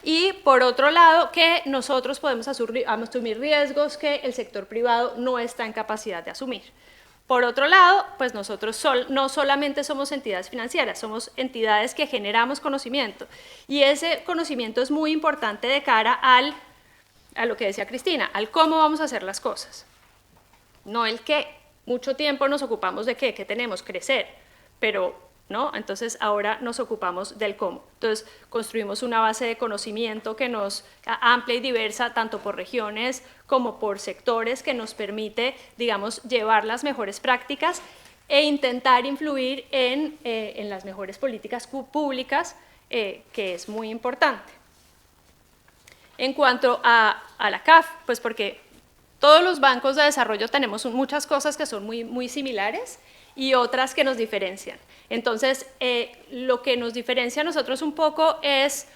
Speaker 4: Y por otro lado, que nosotros podemos asumir riesgos que el sector privado no está en capacidad de asumir. Por otro lado, pues nosotros no solamente somos entidades financieras, somos entidades que generamos conocimiento. Y ese conocimiento es muy importante de cara a lo que decía Cristina, al cómo vamos a hacer las cosas. No el qué. Mucho tiempo nos ocupamos de qué tenemos, crecer, pero ¿no? Entonces ahora nos ocupamos del cómo. Entonces construimos una base de conocimiento que nos amplia y diversa, tanto por regiones como por sectores, que nos permite, digamos, llevar las mejores prácticas e intentar influir en las mejores políticas públicas, que es muy importante. En cuanto a la CAF, pues porque todos los bancos de desarrollo tenemos muchas cosas que son muy, muy similares y otras que nos diferencian. Entonces, lo que nos diferencia a nosotros un poco es,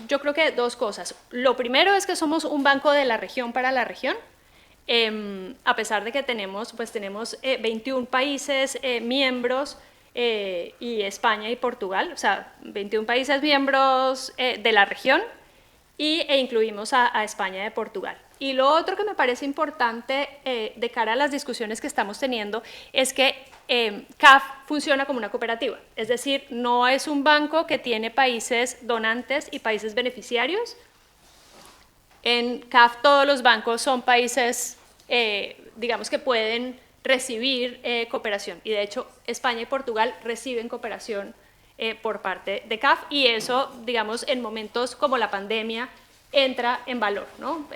Speaker 4: yo creo que dos cosas. Lo primero es que somos un banco de la región para la región, a pesar de que tenemos 21 países miembros, y España y Portugal, o sea, 21 países miembros de la región, e incluimos a España y Portugal. Y lo otro que me parece importante de cara a las discusiones que estamos teniendo es que CAF funciona como una cooperativa, es decir, no es un banco que tiene países donantes y países beneficiarios. En CAF todos los bancos son países, digamos, que pueden recibir cooperación, y de hecho España y Portugal reciben cooperación por parte de CAF, y eso, digamos, en momentos como la pandemia entra en valor, ¿no?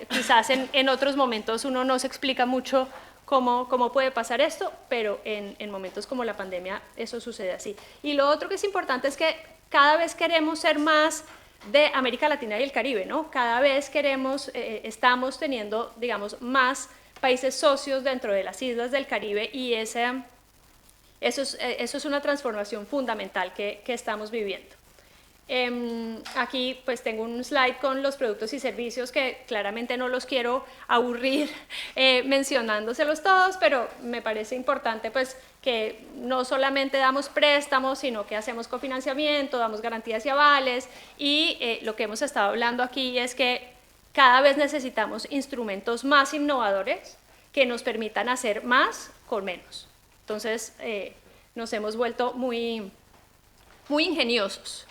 Speaker 4: Quizás en otros momentos uno no se explica mucho cómo puede pasar esto, pero en momentos como la pandemia eso sucede así. Y lo otro que es importante es que cada vez queremos ser más de América Latina y el Caribe, ¿no? Cada vez estamos teniendo, digamos, más países socios dentro de las islas del Caribe, y eso es una transformación fundamental que estamos viviendo. Aquí pues tengo un slide con los productos y servicios que claramente no los quiero aburrir mencionándoselos todos, pero me parece importante pues que no solamente damos préstamos, sino que hacemos cofinanciamiento, damos garantías y avales, y lo que hemos estado hablando aquí es que cada vez necesitamos instrumentos más innovadores que nos permitan hacer más con menos. Entonces nos hemos vuelto muy, muy ingeniosos.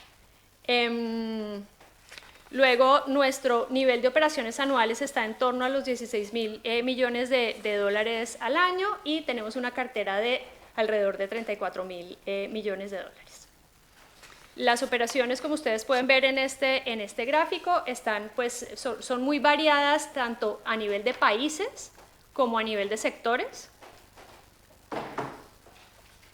Speaker 4: Luego, nuestro nivel de operaciones anuales está en torno a los 16.000 millones de dólares al año, y tenemos una cartera de alrededor de 34.000 millones de dólares. Las operaciones, como ustedes pueden ver en este gráfico, son muy variadas tanto a nivel de países como a nivel de sectores,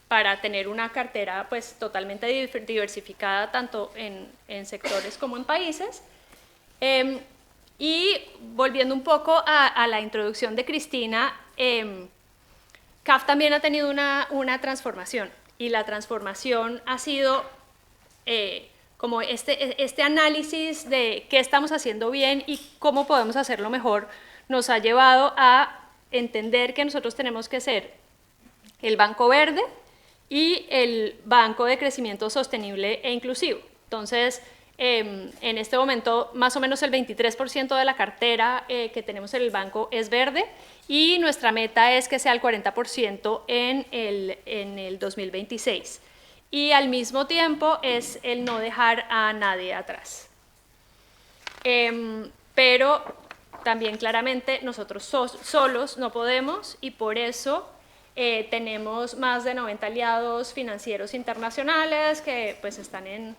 Speaker 4: para tener una cartera pues totalmente diversificada tanto en sectores como en países. Y volviendo un poco a la introducción de Cristina, CAF también ha tenido una transformación, y la transformación ha sido como este análisis de qué estamos haciendo bien y cómo podemos hacerlo mejor, nos ha llevado a entender que nosotros tenemos que ser el banco verde y el banco de crecimiento sostenible e inclusivo. Entonces, en este momento, más o menos el 23% de la cartera que tenemos en el banco es verde, y nuestra meta es que sea el 40% en el 2026. Y al mismo tiempo es el no dejar a nadie atrás. Pero también claramente nosotros solos no podemos, y por eso tenemos más de 90 aliados financieros internacionales que pues están en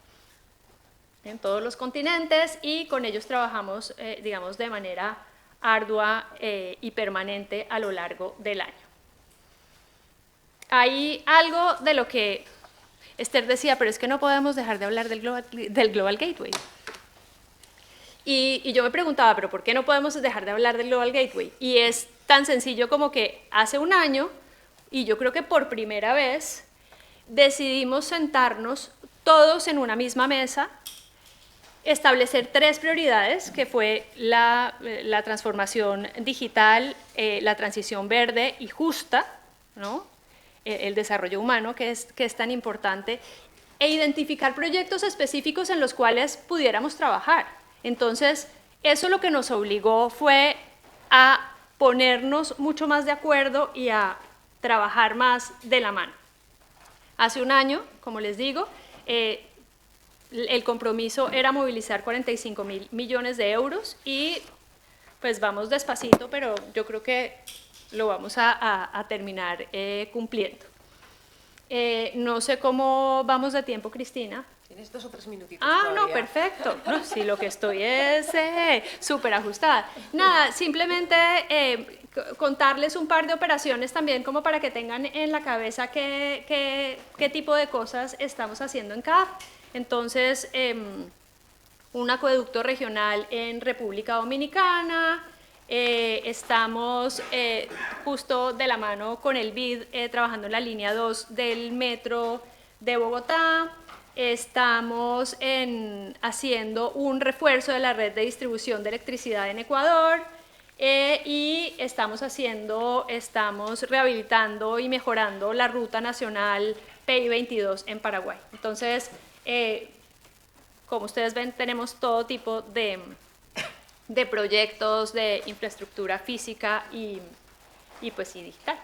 Speaker 4: todos los continentes, y con ellos trabajamos, digamos, de manera ardua y permanente a lo largo del año. Hay algo de lo que Esther decía, pero es que no podemos dejar de hablar del Global Gateway. Y yo me preguntaba, ¿pero por qué no podemos dejar de hablar del Global Gateway? Y es tan sencillo como que hace un año, y yo creo que por primera vez, decidimos sentarnos todos en una misma mesa, establecer 3 prioridades, que fue la transformación digital, la transición verde y justa, ¿no? El desarrollo humano, que es tan importante, e identificar proyectos específicos en los cuales pudiéramos trabajar. Entonces, eso lo que nos obligó fue a ponernos mucho más de acuerdo y a trabajar más de la mano. Hace un año, como les digo, el compromiso era movilizar 45.000 millones de euros y pues vamos despacito, pero yo creo que lo vamos a terminar cumpliendo. No sé cómo vamos de tiempo, Cristina.
Speaker 1: Tienes 2 o 3 minutitos
Speaker 4: No,
Speaker 1: todavía.
Speaker 4: perfecto. No, sí, lo que estoy es súper ajustada. Nada, simplemente contarles un par de operaciones también como para que tengan en la cabeza qué tipo de cosas estamos haciendo en CAF. Entonces, un acueducto regional en República Dominicana, estamos justo de la mano con el BID trabajando en la línea 2 del metro de Bogotá. Estamos haciendo un refuerzo de la red de distribución de electricidad en Ecuador y estamos rehabilitando y mejorando la ruta nacional PI 22 en Paraguay. Entonces, como ustedes ven, tenemos todo tipo de proyectos de infraestructura física y pues y digital.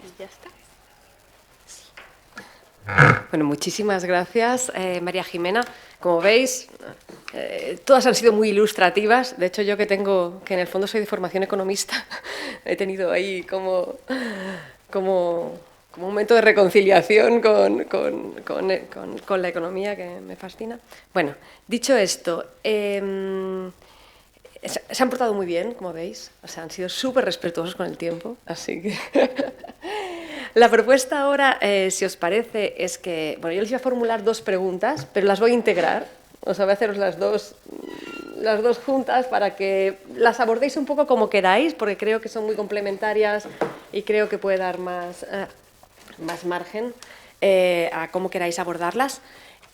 Speaker 4: Y ya está.
Speaker 1: Bueno, muchísimas gracias, María Jimena. Como veis, todas han sido muy ilustrativas. De hecho, yo que en el fondo soy de formación economista, he tenido ahí como un momento de reconciliación con la economía que me fascina. Bueno, dicho esto, se han portado muy bien, como veis. O sea, han sido súper respetuosos con el tiempo, así que... La propuesta ahora, si os parece, es que... Bueno, yo les iba a formular 2 preguntas, pero las voy a integrar. O sea, voy a haceros las dos juntas para que las abordéis un poco como queráis, porque creo que son muy complementarias y creo que puede dar más margen a cómo queráis abordarlas.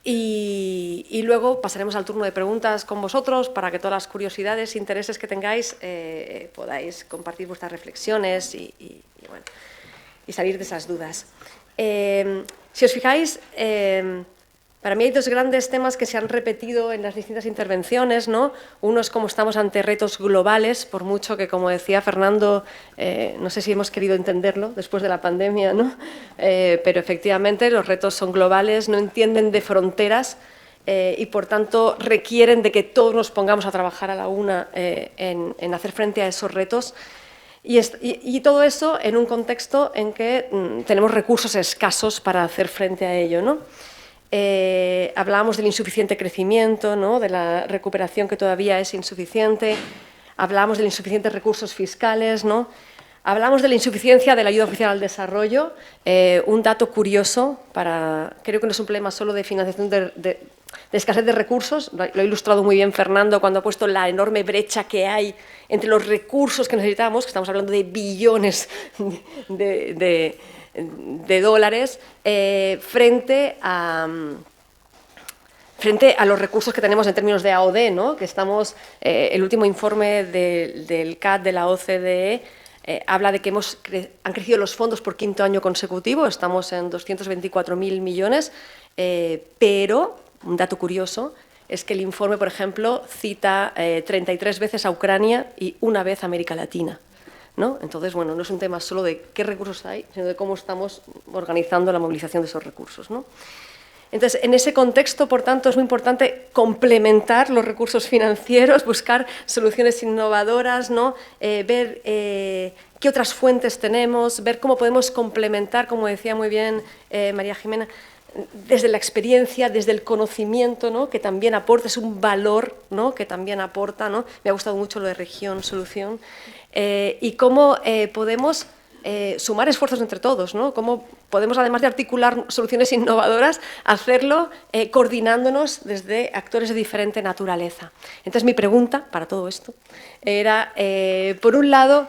Speaker 1: Y luego pasaremos al turno de preguntas con vosotros para que todas las curiosidades e intereses que tengáis podáis compartir vuestras reflexiones y bueno, y salir de esas dudas. Si os fijáis, para mí hay 2 grandes temas que se han repetido en las distintas intervenciones, ¿no? Uno es cómo estamos ante retos globales, por mucho que, como decía Fernando, no sé si hemos querido entenderlo después de la pandemia, ¿no? Pero efectivamente los retos son globales, no entienden de fronteras y, por tanto, requieren de que todos nos pongamos a trabajar a la una en hacer frente a esos retos. Y todo eso en un contexto en que tenemos recursos escasos para hacer frente a ello, ¿no? Hablábamos del insuficiente crecimiento, ¿no? De la recuperación que todavía es insuficiente, hablábamos de los insuficientes recursos fiscales, ¿no? Hablamos de la insuficiencia de la ayuda oficial al desarrollo. Un dato curioso, creo que no es un problema solo de financiación de escasez de recursos, lo ha ilustrado muy bien Fernando cuando ha puesto la enorme brecha que hay entre los recursos que necesitamos, que estamos hablando de billones de dólares, frente a los recursos que tenemos en términos de AOD, ¿no? Que estamos, el último informe del CAD de la OCDE habla de que han crecido los fondos por 5º año consecutivo, estamos en 224.000 millones, pero un dato curioso es que el informe, por ejemplo, cita 33 veces a Ucrania y 1 vez a América Latina, ¿no? Entonces, bueno, no es un tema solo de qué recursos hay, sino de cómo estamos organizando la movilización de esos recursos, ¿no? Entonces, en ese contexto, por tanto, es muy importante complementar los recursos financieros, buscar soluciones innovadoras, ¿no? Ver qué otras fuentes tenemos, ver cómo podemos complementar, como decía muy bien María Jimena, desde la experiencia, desde el conocimiento, ¿no? Que también aporta, es un valor, ¿no? Que también aporta, ¿no? Me ha gustado mucho lo de región, solución, y cómo podemos sumar esfuerzos entre todos, ¿no? Cómo podemos, además de articular soluciones innovadoras, hacerlo coordinándonos desde actores de diferente naturaleza. Entonces, mi pregunta para todo esto era, por un lado,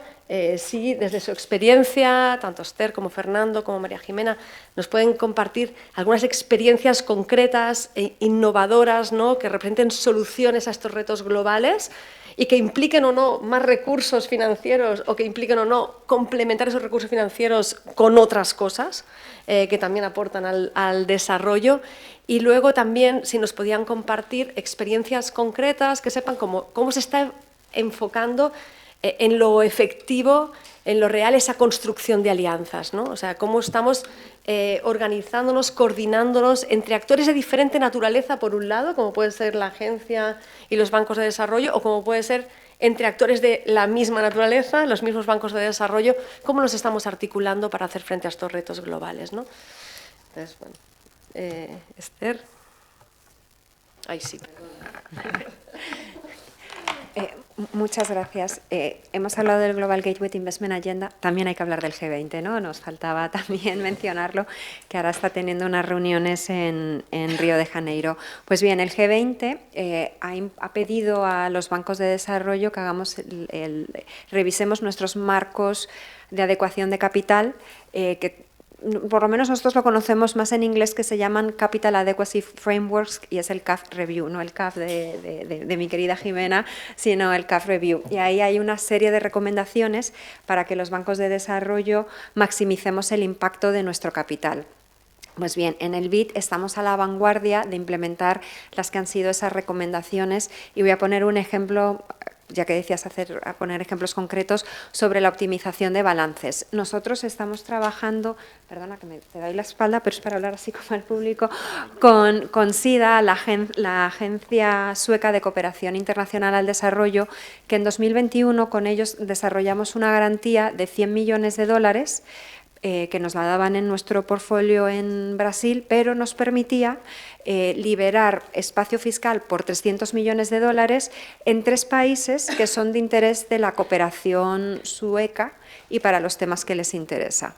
Speaker 1: si desde su experiencia, tanto Esther como Fernando como María Jimena, nos pueden compartir algunas experiencias concretas e innovadoras, ¿no?, que representen soluciones a estos retos globales y que impliquen o no más recursos financieros o que impliquen o no complementar esos recursos financieros con otras cosas que también aportan al desarrollo. Y luego también, si nos podían compartir experiencias concretas que sepan cómo se está enfocando en lo efectivo, en lo real, esa construcción de alianzas, ¿no? O sea, cómo estamos organizándonos, coordinándonos entre actores de diferente naturaleza, por un lado, como puede ser la agencia y los bancos de desarrollo, o como puede ser entre actores de la misma naturaleza, los mismos bancos de desarrollo, cómo nos estamos articulando para hacer frente a estos retos globales, ¿no? Entonces, bueno, Esther. Ay, sí, perdón.
Speaker 2: Muchas gracias. Hemos hablado del Global Gateway Investment Agenda, también hay que hablar del G20, ¿no? Nos faltaba también mencionarlo, que ahora está teniendo unas reuniones en Río de Janeiro. Pues bien, el G20 ha pedido a los bancos de desarrollo que hagamos revisemos nuestros marcos de adecuación de capital, que por lo menos nosotros lo conocemos más en inglés, que se llaman Capital Adequacy Frameworks, y es el CAF Review, no el CAF de mi querida Jimena, sino el CAF Review. Y ahí hay una serie de recomendaciones para que los bancos de desarrollo maximicemos el impacto de nuestro capital. Pues bien, en el BID estamos a la vanguardia de implementar las que han sido esas recomendaciones, y voy a poner un ejemplo, ya que decías poner ejemplos concretos sobre la optimización de balances. Nosotros estamos trabajando, perdona que te doy la espalda, pero es para hablar así como al público, con SIDA, la Agencia Sueca de Cooperación Internacional al Desarrollo, que en 2021 con ellos desarrollamos una garantía de 100 millones de dólares que nos la daban en nuestro portfolio en Brasil, pero nos permitía liberar espacio fiscal por 300 millones de dólares en 3 países que son de interés de la cooperación sueca y para los temas que les interesa.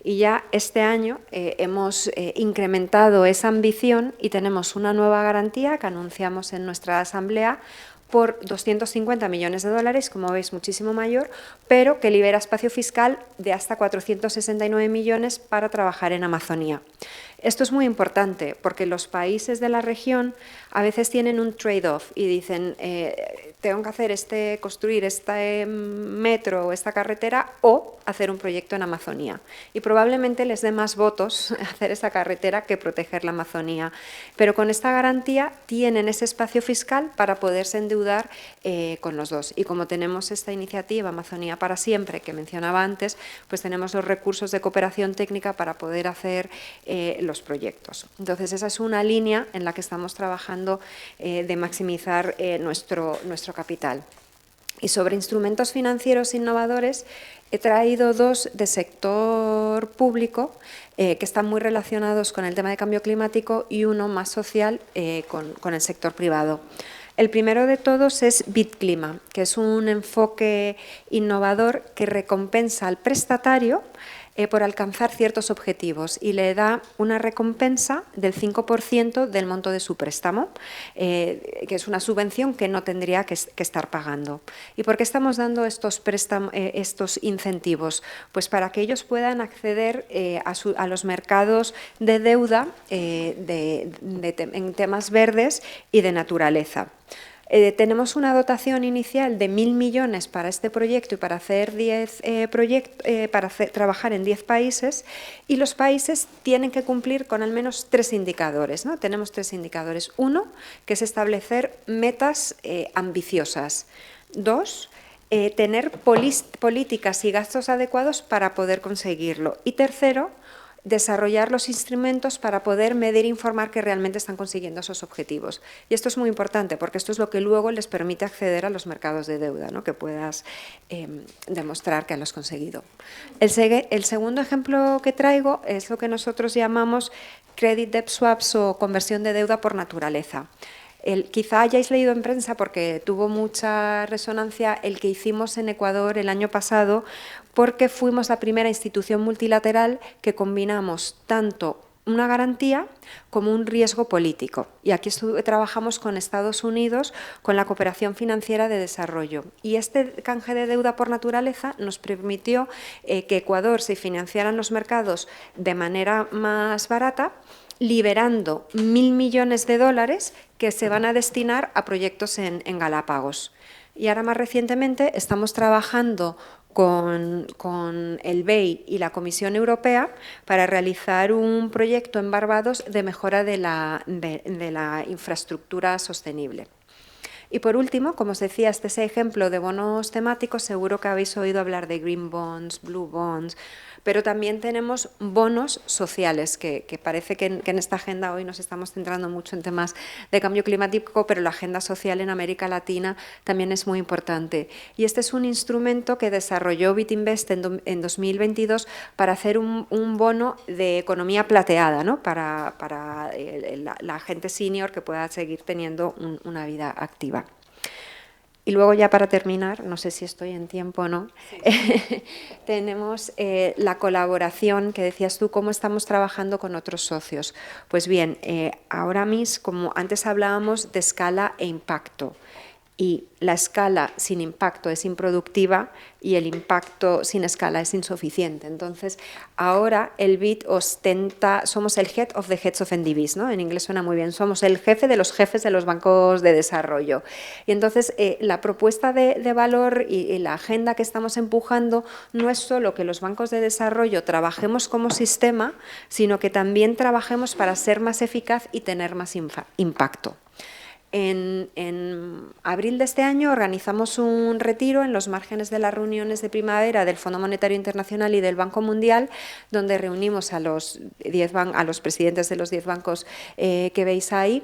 Speaker 2: Y ya este año hemos incrementado esa ambición y tenemos una nueva garantía que anunciamos en nuestra asamblea por 250 millones de dólares, como veis muchísimo mayor, pero que libera espacio fiscal de hasta 469 millones para trabajar en Amazonía. Esto es muy importante porque los países de la región a veces tienen un trade-off y dicen tengo que hacer construir este metro o esta carretera o hacer un proyecto en Amazonía. Y probablemente les dé más votos hacer esa carretera que proteger la Amazonía. Pero con esta garantía tienen ese espacio fiscal para poderse endeudar con los dos. Y como tenemos esta iniciativa Amazonía para siempre, que mencionaba antes, pues tenemos los recursos de cooperación técnica para poder hacer los proyectos. Entonces, esa es una línea en la que estamos trabajando de maximizar nuestro capital. Y sobre instrumentos financieros innovadores, he traído 2 de sector público que están muy relacionados con el tema de cambio climático y uno más social con el sector privado. El primero de todos es BitClima, que es un enfoque innovador que recompensa al prestatario por alcanzar ciertos objetivos y le da una recompensa del 5% del monto de su préstamo, que es una subvención que no tendría que estar pagando. ¿Y por qué estamos dando estos incentivos? Pues para que ellos puedan acceder a los mercados de deuda en temas verdes y de naturaleza. Tenemos una dotación inicial de 1.000 millones para este proyecto y para hacer trabajar en 10 países, y los países tienen que cumplir con al menos 3 indicadores, ¿no? Tenemos 3 indicadores. 1, que es establecer metas ambiciosas. 2, tener políticas y gastos adecuados para poder conseguirlo. Y tercero, desarrollar los instrumentos para poder medir e informar que realmente están consiguiendo esos objetivos. Y esto es muy importante porque esto es lo que luego les permite acceder a los mercados de deuda, ¿no? Que puedas demostrar que lo has conseguido. El segundo ejemplo que traigo es lo que nosotros llamamos Credit Debt Swaps o conversión de deuda por naturaleza. Quizá hayáis leído en prensa, porque tuvo mucha resonancia, el que hicimos en Ecuador el año pasado, porque fuimos la primera institución multilateral que combinamos tanto una garantía como un riesgo político. Y aquí trabajamos con Estados Unidos, con la cooperación financiera de desarrollo. Y este canje de deuda por naturaleza nos permitió que Ecuador se financiara en los mercados de manera más barata, liberando 1.000 millones de dólares que se van a destinar a proyectos en Galápagos. Y ahora más recientemente estamos trabajando con el BEI y la Comisión Europea para realizar un proyecto en Barbados de mejora de la infraestructura sostenible. Y por último, como os decía, este es ejemplo de bonos temáticos. Seguro que habéis oído hablar de Green Bonds, Blue Bonds, pero también tenemos bonos sociales, que parece que en esta agenda hoy nos estamos centrando mucho en temas de cambio climático, pero la agenda social en América Latina también es muy importante. Y este es un instrumento que desarrolló BitInvest en 2022 para hacer un bono de economía plateada, ¿no? para la gente senior que pueda seguir teniendo una vida activa. Y luego ya para terminar, no sé si estoy en tiempo o no, sí. Tenemos la colaboración que decías tú, cómo estamos trabajando con otros socios. Pues bien, ahora mismo, como antes hablábamos de escala e impacto, y la escala sin impacto es improductiva y el impacto sin escala es insuficiente. Entonces, ahora el BID ostenta, somos el head of the heads of NDBs, ¿no? En inglés suena muy bien, somos el jefe de los bancos de desarrollo. Y entonces, la propuesta de valor y la agenda que estamos empujando no es solo que los bancos de desarrollo trabajemos como sistema, sino que también trabajemos para ser más eficaz y tener más impacto. En abril de este año organizamos un retiro en los márgenes de las reuniones de primavera del Fondo Monetario Internacional y del Banco Mundial, donde reunimos a los presidentes de los 10 bancos que veis ahí,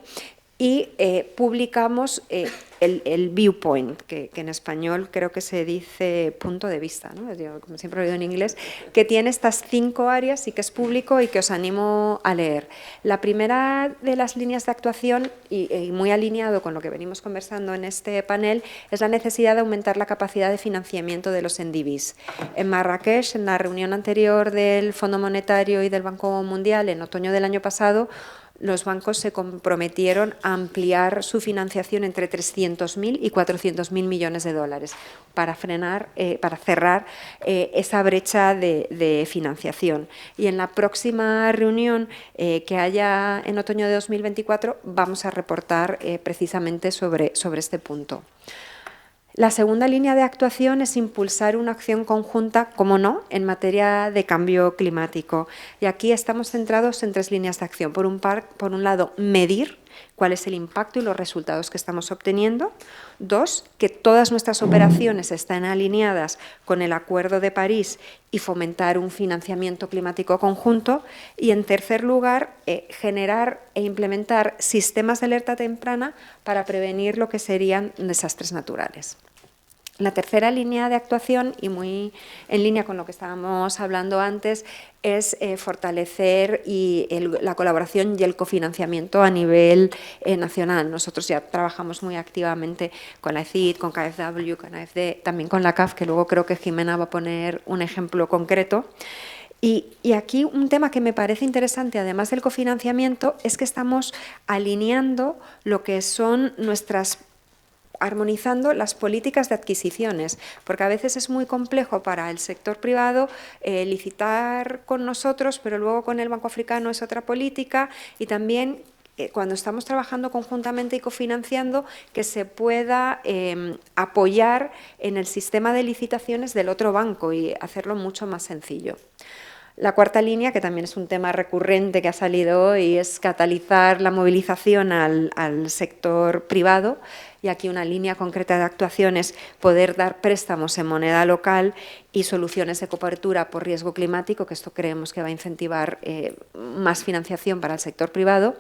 Speaker 2: y publicamos el viewpoint, que en español creo que se dice punto de vista, ¿no? Yo, como siempre lo digo en inglés, que tiene estas 5 áreas y que es público y que os animo a leer. La primera de las líneas de actuación, y muy alineado con lo que venimos conversando en este panel, es la necesidad de aumentar la capacidad de financiamiento de los NDBs. En Marrakech, en la reunión anterior del Fondo Monetario y del Banco Mundial, en otoño del año pasado, los bancos se comprometieron a ampliar su financiación entre 300.000 y 400.000 millones de dólares para cerrar esa brecha de financiación. Y en la próxima reunión que haya en otoño de 2024 vamos a reportar precisamente sobre este punto. La segunda línea de actuación es impulsar una acción conjunta, como no, en materia de cambio climático. Y aquí estamos centrados en 3 líneas de acción. Por un lado, medir cuál es el impacto y los resultados que estamos obteniendo. 2, que todas nuestras operaciones estén alineadas con el Acuerdo de París y fomentar un financiamiento climático conjunto. Y en tercer lugar, generar e implementar sistemas de alerta temprana para prevenir lo que serían desastres naturales. La tercera línea de actuación, y muy en línea con lo que estábamos hablando antes, es fortalecer la colaboración y el cofinanciamiento a nivel nacional. Nosotros ya trabajamos muy activamente con la ECID, con KfW, con AFD, también con la CAF, que luego creo que Jimena va a poner un ejemplo concreto. Y aquí un tema que me parece interesante, además del cofinanciamiento, es que estamos alineando lo que son armonizando las políticas de adquisiciones, porque a veces es muy complejo para el sector privado licitar con nosotros, pero luego con el Banco Africano es otra política, y también cuando estamos trabajando conjuntamente y cofinanciando, que se pueda apoyar en el sistema de licitaciones del otro banco y hacerlo mucho más sencillo. La cuarta línea, que también es un tema recurrente que ha salido hoy, es catalizar la movilización al sector privado, y aquí una línea concreta de actuaciones, poder dar préstamos en moneda local y soluciones de cobertura por riesgo climático, que esto creemos que va a incentivar más financiación para el sector privado.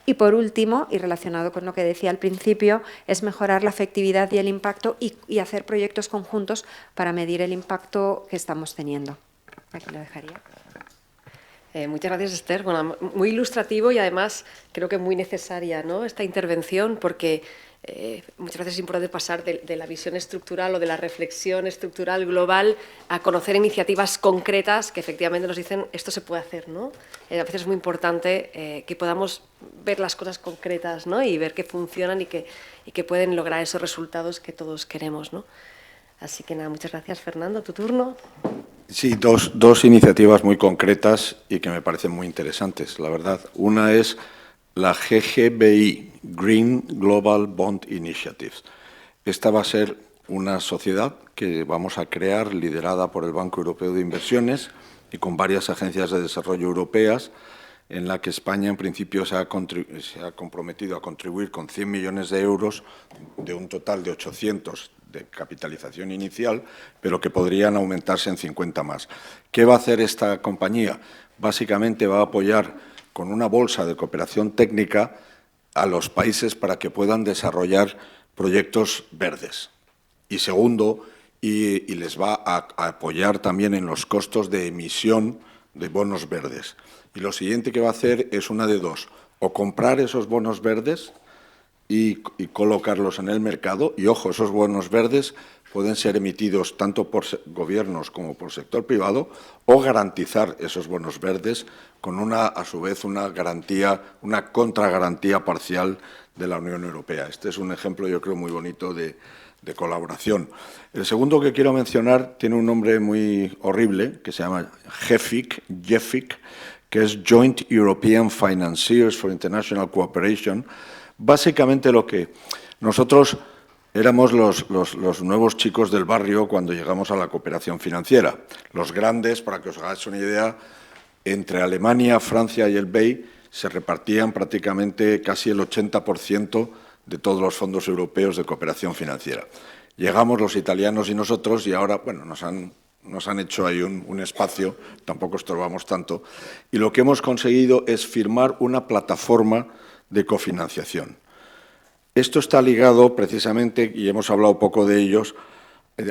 Speaker 2: Y por último, y relacionado con lo que decía al principio, es mejorar la efectividad y el impacto y hacer proyectos conjuntos para medir el impacto que estamos teniendo. Aquí lo dejaría.
Speaker 1: Muchas gracias, Esther. Bueno, muy ilustrativo y además creo que muy necesaria, ¿no?, esta intervención, porque muchas veces es importante pasar de la visión estructural o de la reflexión estructural global a conocer iniciativas concretas que efectivamente nos dicen esto se puede hacer, ¿no? A veces es muy importante que podamos ver las cosas concretas, ¿no?, y ver que funcionan y que pueden lograr esos resultados que todos queremos, ¿no? Así que nada, muchas gracias, Fernando. ¿Tu turno?
Speaker 3: Sí, dos iniciativas muy concretas y que me parecen muy interesantes, la verdad. Una es la GGBI, Green Global Bond Initiatives. Esta va a ser una sociedad que vamos a crear, liderada por el Banco Europeo de Inversiones y con varias agencias de desarrollo europeas, en la que España, en principio, se ha comprometido a contribuir con 100 millones de euros de un total de 800 de capitalización inicial, pero que podrían aumentarse en 50 más. ¿Qué va a hacer esta compañía? Básicamente va a apoyar con una bolsa de cooperación técnica a los países para que puedan desarrollar proyectos verdes. Y segundo, y les va a apoyar también en los costos de emisión de bonos verdes. Y lo siguiente que va a hacer es una de dos: o comprar esos bonos verdes y colocarlos en el mercado, y ojo, esos bonos verdes pueden ser emitidos tanto por gobiernos como por sector privado, o garantizar esos bonos verdes con a su vez una garantía, una contragarantía parcial de la Unión Europea. Este es un ejemplo, yo creo, muy bonito de colaboración. El segundo que quiero mencionar tiene un nombre muy horrible, que se llama GEFIC, que es Joint European Financiers for International Cooperation. Básicamente lo que nosotros éramos los nuevos chicos del barrio cuando llegamos a la cooperación financiera. Los grandes, para que os hagáis una idea, entre Alemania, Francia y el BEI se repartían prácticamente casi el 80% de todos los fondos europeos de cooperación financiera. Llegamos los italianos y nosotros y ahora, bueno, nos han hecho ahí un espacio, tampoco estorbamos tanto, y lo que hemos conseguido es firmar una plataforma de cofinanciación. Esto está ligado precisamente, y hemos hablado poco de ellos,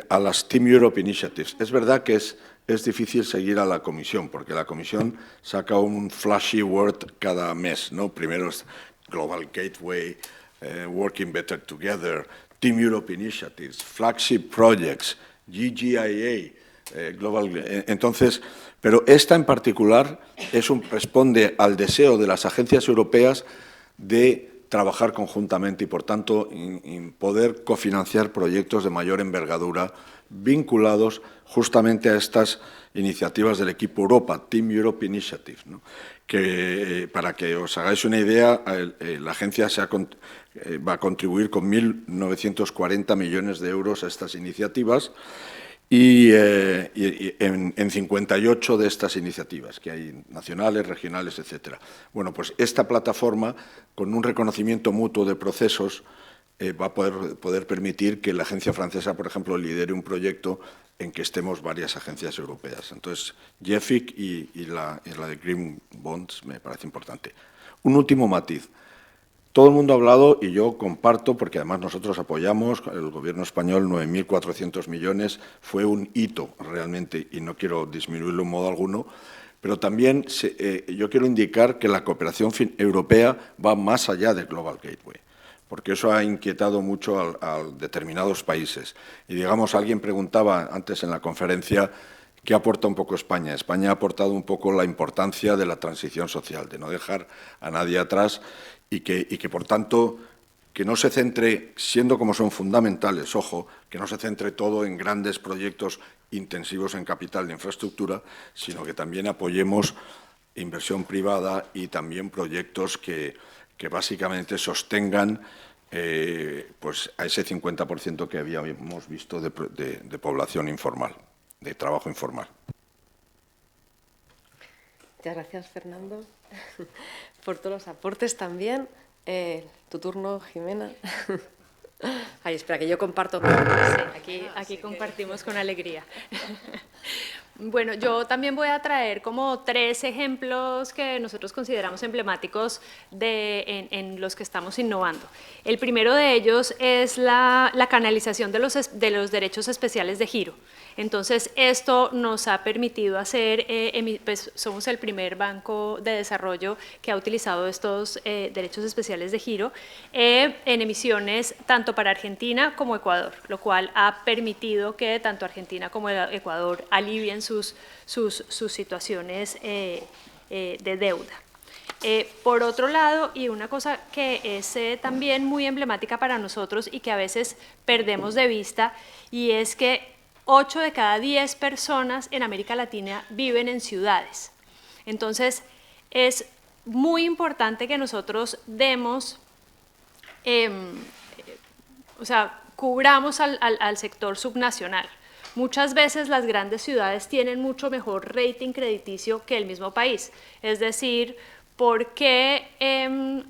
Speaker 3: a las Team Europe Initiatives. Es verdad que es difícil seguir a la Comisión, porque la Comisión saca un flashy word cada mes, ¿no? Primero es Global Gateway, Working Better Together, Team Europe Initiatives, Flagship Projects, GGIA, Global. Entonces, pero esta en particular responde al deseo de las agencias europeas de trabajar conjuntamente y, por tanto, poder cofinanciar proyectos de mayor envergadura vinculados justamente a estas iniciativas del equipo Europa, Team Europe Initiative, ¿no? Que, para que os hagáis una idea, la agencia va a contribuir con 1.940 millones de euros a estas iniciativas y en 58 de estas iniciativas, que hay nacionales, regionales, etcétera. Bueno, pues esta plataforma, con un reconocimiento mutuo de procesos, va a poder permitir que la agencia francesa, por ejemplo, lidere un proyecto en que estemos varias agencias europeas. Entonces, GEFIC y la de Green Bonds me parece importante. Un último matiz. Todo el mundo ha hablado, y yo comparto, porque además nosotros apoyamos, el Gobierno español, 9.400 millones, fue un hito realmente, y no quiero disminuirlo en modo alguno, pero también yo quiero indicar que la cooperación europea va más allá del Global Gateway, porque eso ha inquietado mucho a determinados países. Y, digamos, alguien preguntaba antes en la conferencia ¿qué aporta un poco España? España ha aportado un poco la importancia de la transición social, de no dejar a nadie atrás y que, por tanto, que no se centre, siendo como son fundamentales, ojo, que no se centre todo en grandes proyectos intensivos en capital de infraestructura, sino que también apoyemos inversión privada y también proyectos que básicamente sostengan pues a ese 50% que habíamos visto de población informal, de trabajo informal.
Speaker 1: Muchas gracias, Fernando, por todos los aportes también. Tu turno, Jimena. Ay, espera, que yo comparto.
Speaker 4: Sí, aquí compartimos con alegría. Bueno, yo también voy a traer como 3 ejemplos que nosotros consideramos emblemáticos en los que estamos innovando. El primero de ellos es la canalización de los derechos especiales de giro. Entonces, esto nos ha permitido hacer, pues somos el primer banco de desarrollo que ha utilizado estos derechos especiales de giro en emisiones tanto para Argentina como Ecuador, lo cual ha permitido que tanto Argentina como Ecuador alivien sus situaciones de deuda. Por otro lado, y una cosa que es también muy emblemática para nosotros y que a veces perdemos de vista, y es que 8 de cada 10 personas en América Latina viven en ciudades. Entonces, es muy importante que nosotros demos, cubramos al sector subnacional. Muchas veces las grandes ciudades tienen mucho mejor rating crediticio que el mismo país. Es decir, ¿por qué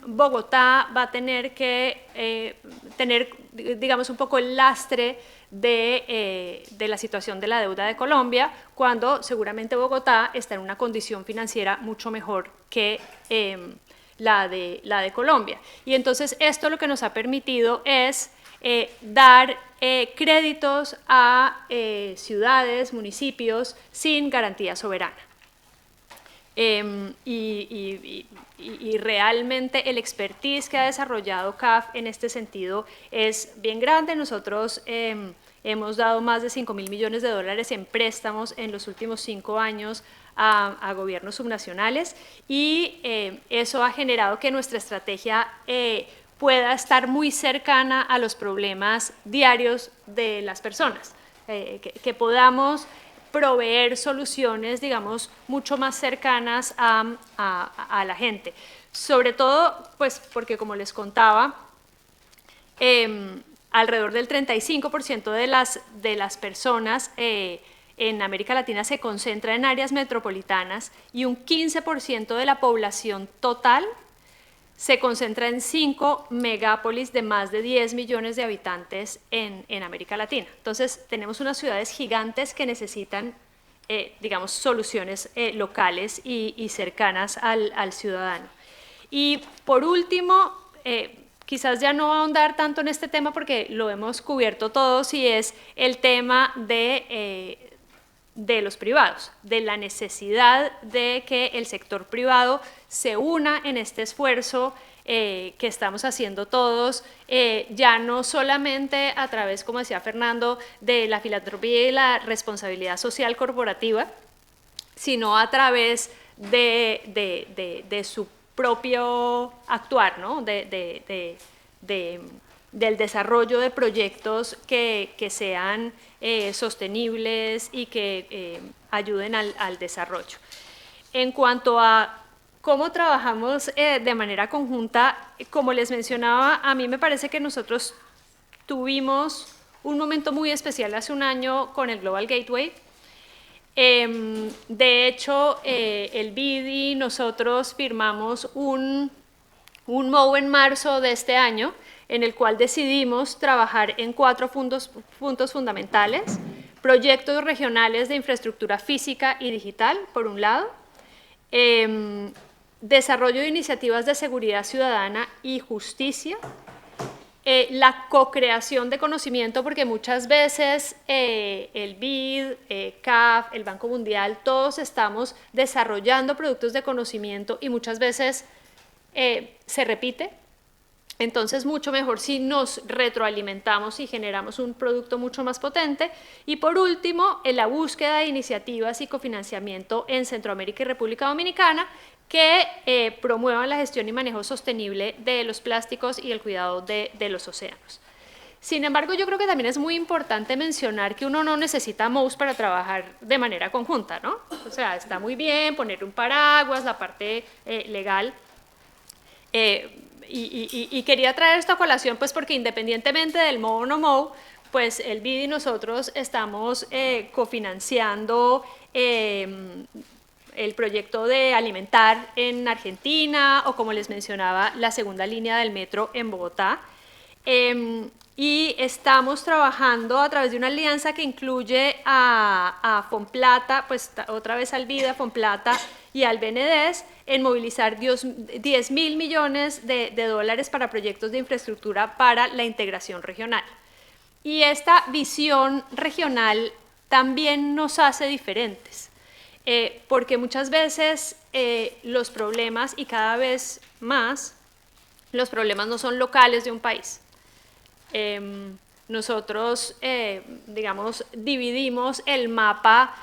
Speaker 4: Bogotá va a tener que tener, digamos, un poco el lastre de la situación de la deuda de Colombia, cuando seguramente Bogotá está en una condición financiera mucho mejor que la de Colombia? Y entonces esto lo que nos ha permitido es dar créditos a ciudades, municipios sin garantía soberana. Y realmente el expertise que ha desarrollado CAF en este sentido es bien grande. Nosotros hemos dado más de $5.000 millones en préstamos en los últimos 5 años a gobiernos subnacionales, y eso ha generado que nuestra estrategia pueda estar muy cercana a los problemas diarios de las personas, que podamos proveer soluciones, digamos, mucho más cercanas a la gente. Sobre todo, pues, porque como les contaba, alrededor del 35% de las personas en América Latina se concentra en áreas metropolitanas, y un 15% de la población total se concentra en 5 megápolis de más de 10 millones de habitantes en América Latina. Entonces, tenemos unas ciudades gigantes que necesitan, digamos, soluciones locales y cercanas al ciudadano. Y por último, quizás ya no ahondar tanto en este tema porque lo hemos cubierto todos, y es el tema de los privados, de la necesidad de que el sector privado se una en este esfuerzo que estamos haciendo todos, ya no solamente a través, como decía Fernando, de la filantropía y la responsabilidad social corporativa, sino a través de su propio actuar, ¿no? Del desarrollo de proyectos que sean sostenibles y que ayuden al desarrollo. En cuanto a cómo trabajamos de manera conjunta, como les mencionaba, a mí me parece que nosotros tuvimos un momento muy especial hace un año con el Global Gateway. De hecho, el BID y nosotros firmamos un MOU en marzo de este año, en el cual decidimos trabajar en 4 puntos fundamentales: proyectos regionales de infraestructura física y digital, por un lado, desarrollo de iniciativas de seguridad ciudadana y justicia, la co-creación de conocimiento, porque muchas veces el BID, CAF, el Banco Mundial, todos estamos desarrollando productos de conocimiento y muchas veces se repite. Entonces, mucho mejor si nos retroalimentamos y generamos un producto mucho más potente. Y por último, en la búsqueda de iniciativas y cofinanciamiento en Centroamérica y República Dominicana que promuevan la gestión y manejo sostenible de los plásticos y el cuidado de los océanos. Sin embargo, yo creo que también es muy importante mencionar que uno no necesita MOUs para trabajar de manera conjunta, ¿no? O sea, está muy bien poner un paraguas, la parte legal. Y quería traer esta colación pues porque independientemente del MOU o no MOU, pues el BID y nosotros estamos cofinanciando el proyecto de Alimentar en Argentina, o como les mencionaba, la segunda línea del metro en Bogotá. Y estamos trabajando a través de una alianza que incluye a Fomplata, pues otra vez al BID, a Fomplata y al BNDES, en movilizar 10.000 millones de dólares para proyectos de infraestructura para la integración regional. Y esta visión regional también nos hace diferentes, porque muchas veces los problemas, y cada vez más, los problemas no son locales de un país. Nosotros, digamos, dividimos el mapa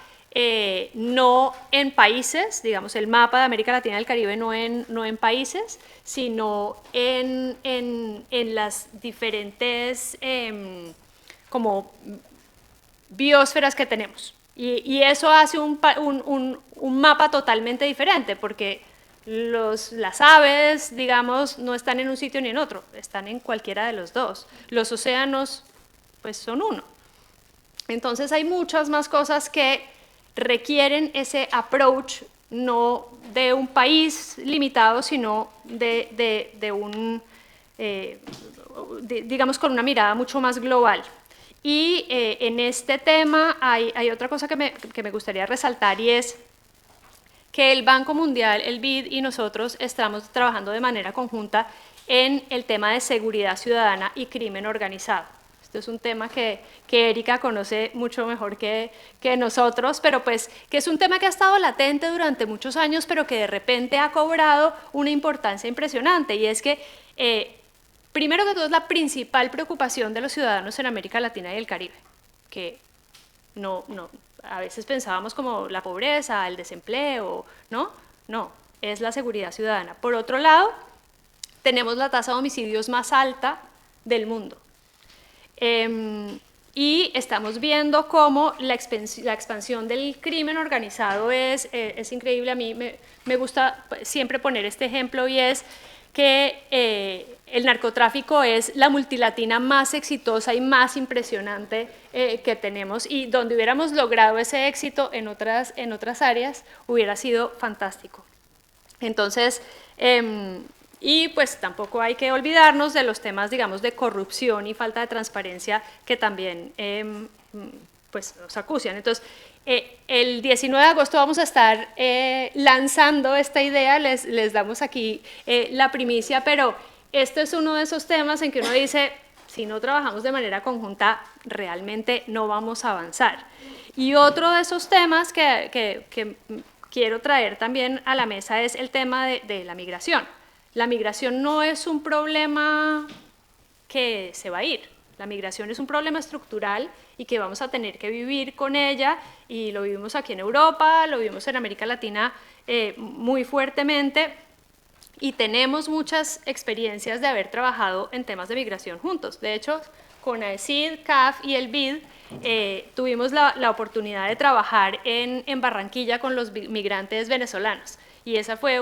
Speaker 4: no en países, digamos, el mapa de América Latina y el Caribe no en países, sino en las diferentes como biosferas que tenemos. Y eso hace un mapa totalmente diferente, porque las aves, digamos, no están en un sitio ni en otro, están en cualquiera de los dos. Los océanos, pues, son uno. Entonces hay muchas más cosas que requieren ese approach, no de un país limitado, sino digamos, con una mirada mucho más global. Y en este tema hay otra cosa que me gustaría resaltar, y es que el Banco Mundial, el BID y nosotros estamos trabajando de manera conjunta en el tema de seguridad ciudadana y crimen organizado. Esto es un tema que Erika conoce mucho mejor que nosotros, pero pues que es un tema que ha estado latente durante muchos años, pero que de repente ha cobrado una importancia impresionante, y es que primero que todo es la principal preocupación de los ciudadanos en América Latina y el Caribe, que a veces pensábamos como la pobreza, el desempleo, ¿no? No, es la seguridad ciudadana. Por otro lado, tenemos la tasa de homicidios más alta del mundo. Y estamos viendo cómo la expansión del crimen organizado es increíble. A mí me gusta siempre poner este ejemplo, y es que el narcotráfico es la multilatina más exitosa y más impresionante que tenemos, y donde hubiéramos logrado ese éxito en otras áreas hubiera sido fantástico. Entonces, y pues tampoco hay que olvidarnos de los temas, digamos, de corrupción y falta de transparencia que también pues nos acucian. Entonces, el 19 de agosto vamos a estar lanzando esta idea, les damos aquí la primicia, pero este es uno de esos temas en que uno dice, si no trabajamos de manera conjunta, realmente no vamos a avanzar. Y otro de esos temas que quiero traer también a la mesa es el tema de la migración. La migración no es un problema que se va a ir. La migración es un problema estructural y que vamos a tener que vivir con ella, y lo vivimos aquí en Europa, lo vivimos en América Latina muy fuertemente, y tenemos muchas experiencias de haber trabajado en temas de migración juntos. De hecho, con AECID, CAF y el BID tuvimos la oportunidad de trabajar en Barranquilla con los migrantes venezolanos, y esa fue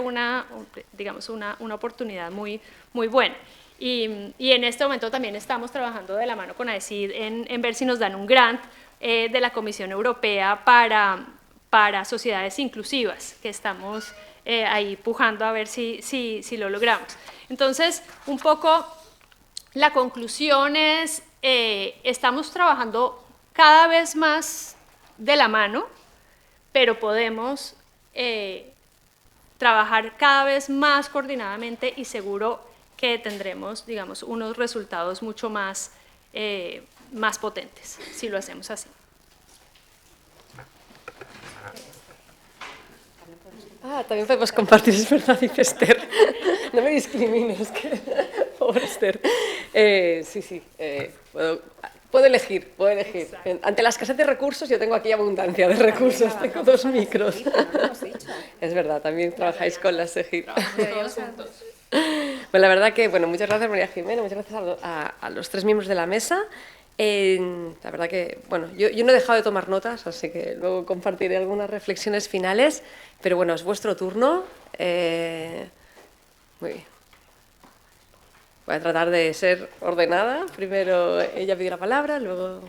Speaker 4: digamos, una oportunidad muy, muy buena. Y en este momento también estamos trabajando de la mano con AECID en ver si nos dan un grant de la Comisión Europea para sociedades inclusivas, que estamos ahí pujando a ver si lo logramos. Entonces, un poco la conclusión es, estamos trabajando cada vez más de la mano, pero podemos trabajar cada vez más coordinadamente, y seguro que tendremos, digamos, unos resultados mucho más potentes si lo hacemos así.
Speaker 1: También podemos compartir, es verdad, dice Esther. No me discrimines, que pobre Esther. Sí, puedo elegir.
Speaker 4: Exacto.
Speaker 1: Ante la escasez de recursos, yo tengo aquí abundancia de recursos, tengo 2 micros. Es verdad, también trabajáis con la SEGIP.
Speaker 4: Todos juntos.
Speaker 1: Pues la verdad que, bueno, muchas gracias, María Jimena, muchas gracias a los 3 miembros de la mesa. La verdad que, bueno, yo no he dejado de tomar notas, así que luego compartiré algunas reflexiones finales, pero bueno, es vuestro turno. Muy bien. Voy a tratar de ser ordenada. Primero ella pide la palabra, luego...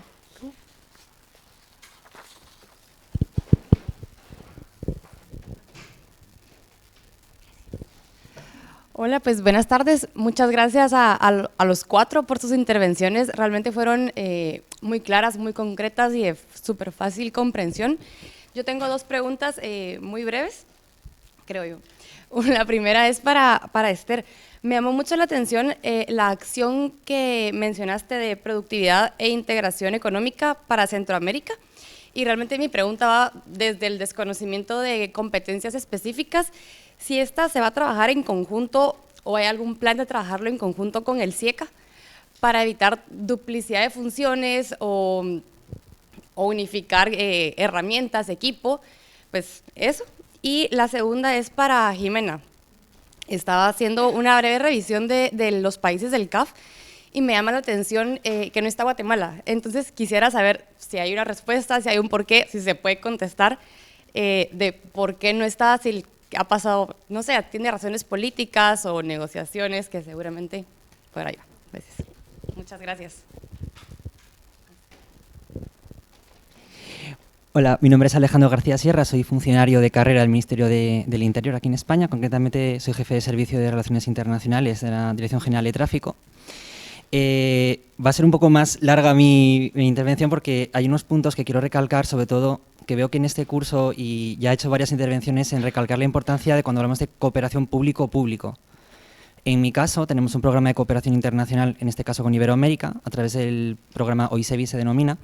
Speaker 5: Hola, pues buenas tardes. Muchas gracias a los 4 por sus intervenciones. Realmente fueron muy claras, muy concretas y de súper fácil comprensión. Yo tengo 2 preguntas muy breves, creo yo. La primera es para Esther. Me llamó mucho la atención la acción que mencionaste de productividad e integración económica para Centroamérica. y realmente mi pregunta va desde el desconocimiento de competencias específicas, si esta se va a trabajar en conjunto o hay algún plan de trabajarlo en conjunto con el CIECA para evitar duplicidad de funciones o unificar herramientas, equipo, pues eso. Y la segunda es para Jimena. Estaba haciendo una breve revisión de los países del CAF y me llama la atención que no está Guatemala. Entonces quisiera saber si hay una respuesta, si hay un porqué, si se puede contestar de por qué no está, si ha pasado, no sé, tiene razones políticas o negociaciones que seguramente por ahí va. Gracias. Muchas gracias.
Speaker 6: Hola, mi nombre es Alejandro García Sierra, soy funcionario de carrera del Ministerio del Interior aquí en España, concretamente soy jefe de Servicio de Relaciones Internacionales de la Dirección General de Tráfico. Va a ser un poco más larga mi intervención porque hay unos puntos que quiero recalcar, sobre todo que veo que en este curso, y ya he hecho varias intervenciones en recalcar la importancia de cuando hablamos de cooperación público-público. En mi caso, tenemos un programa de cooperación internacional, en este caso con Iberoamérica, a través del programa OISEBI se denomina.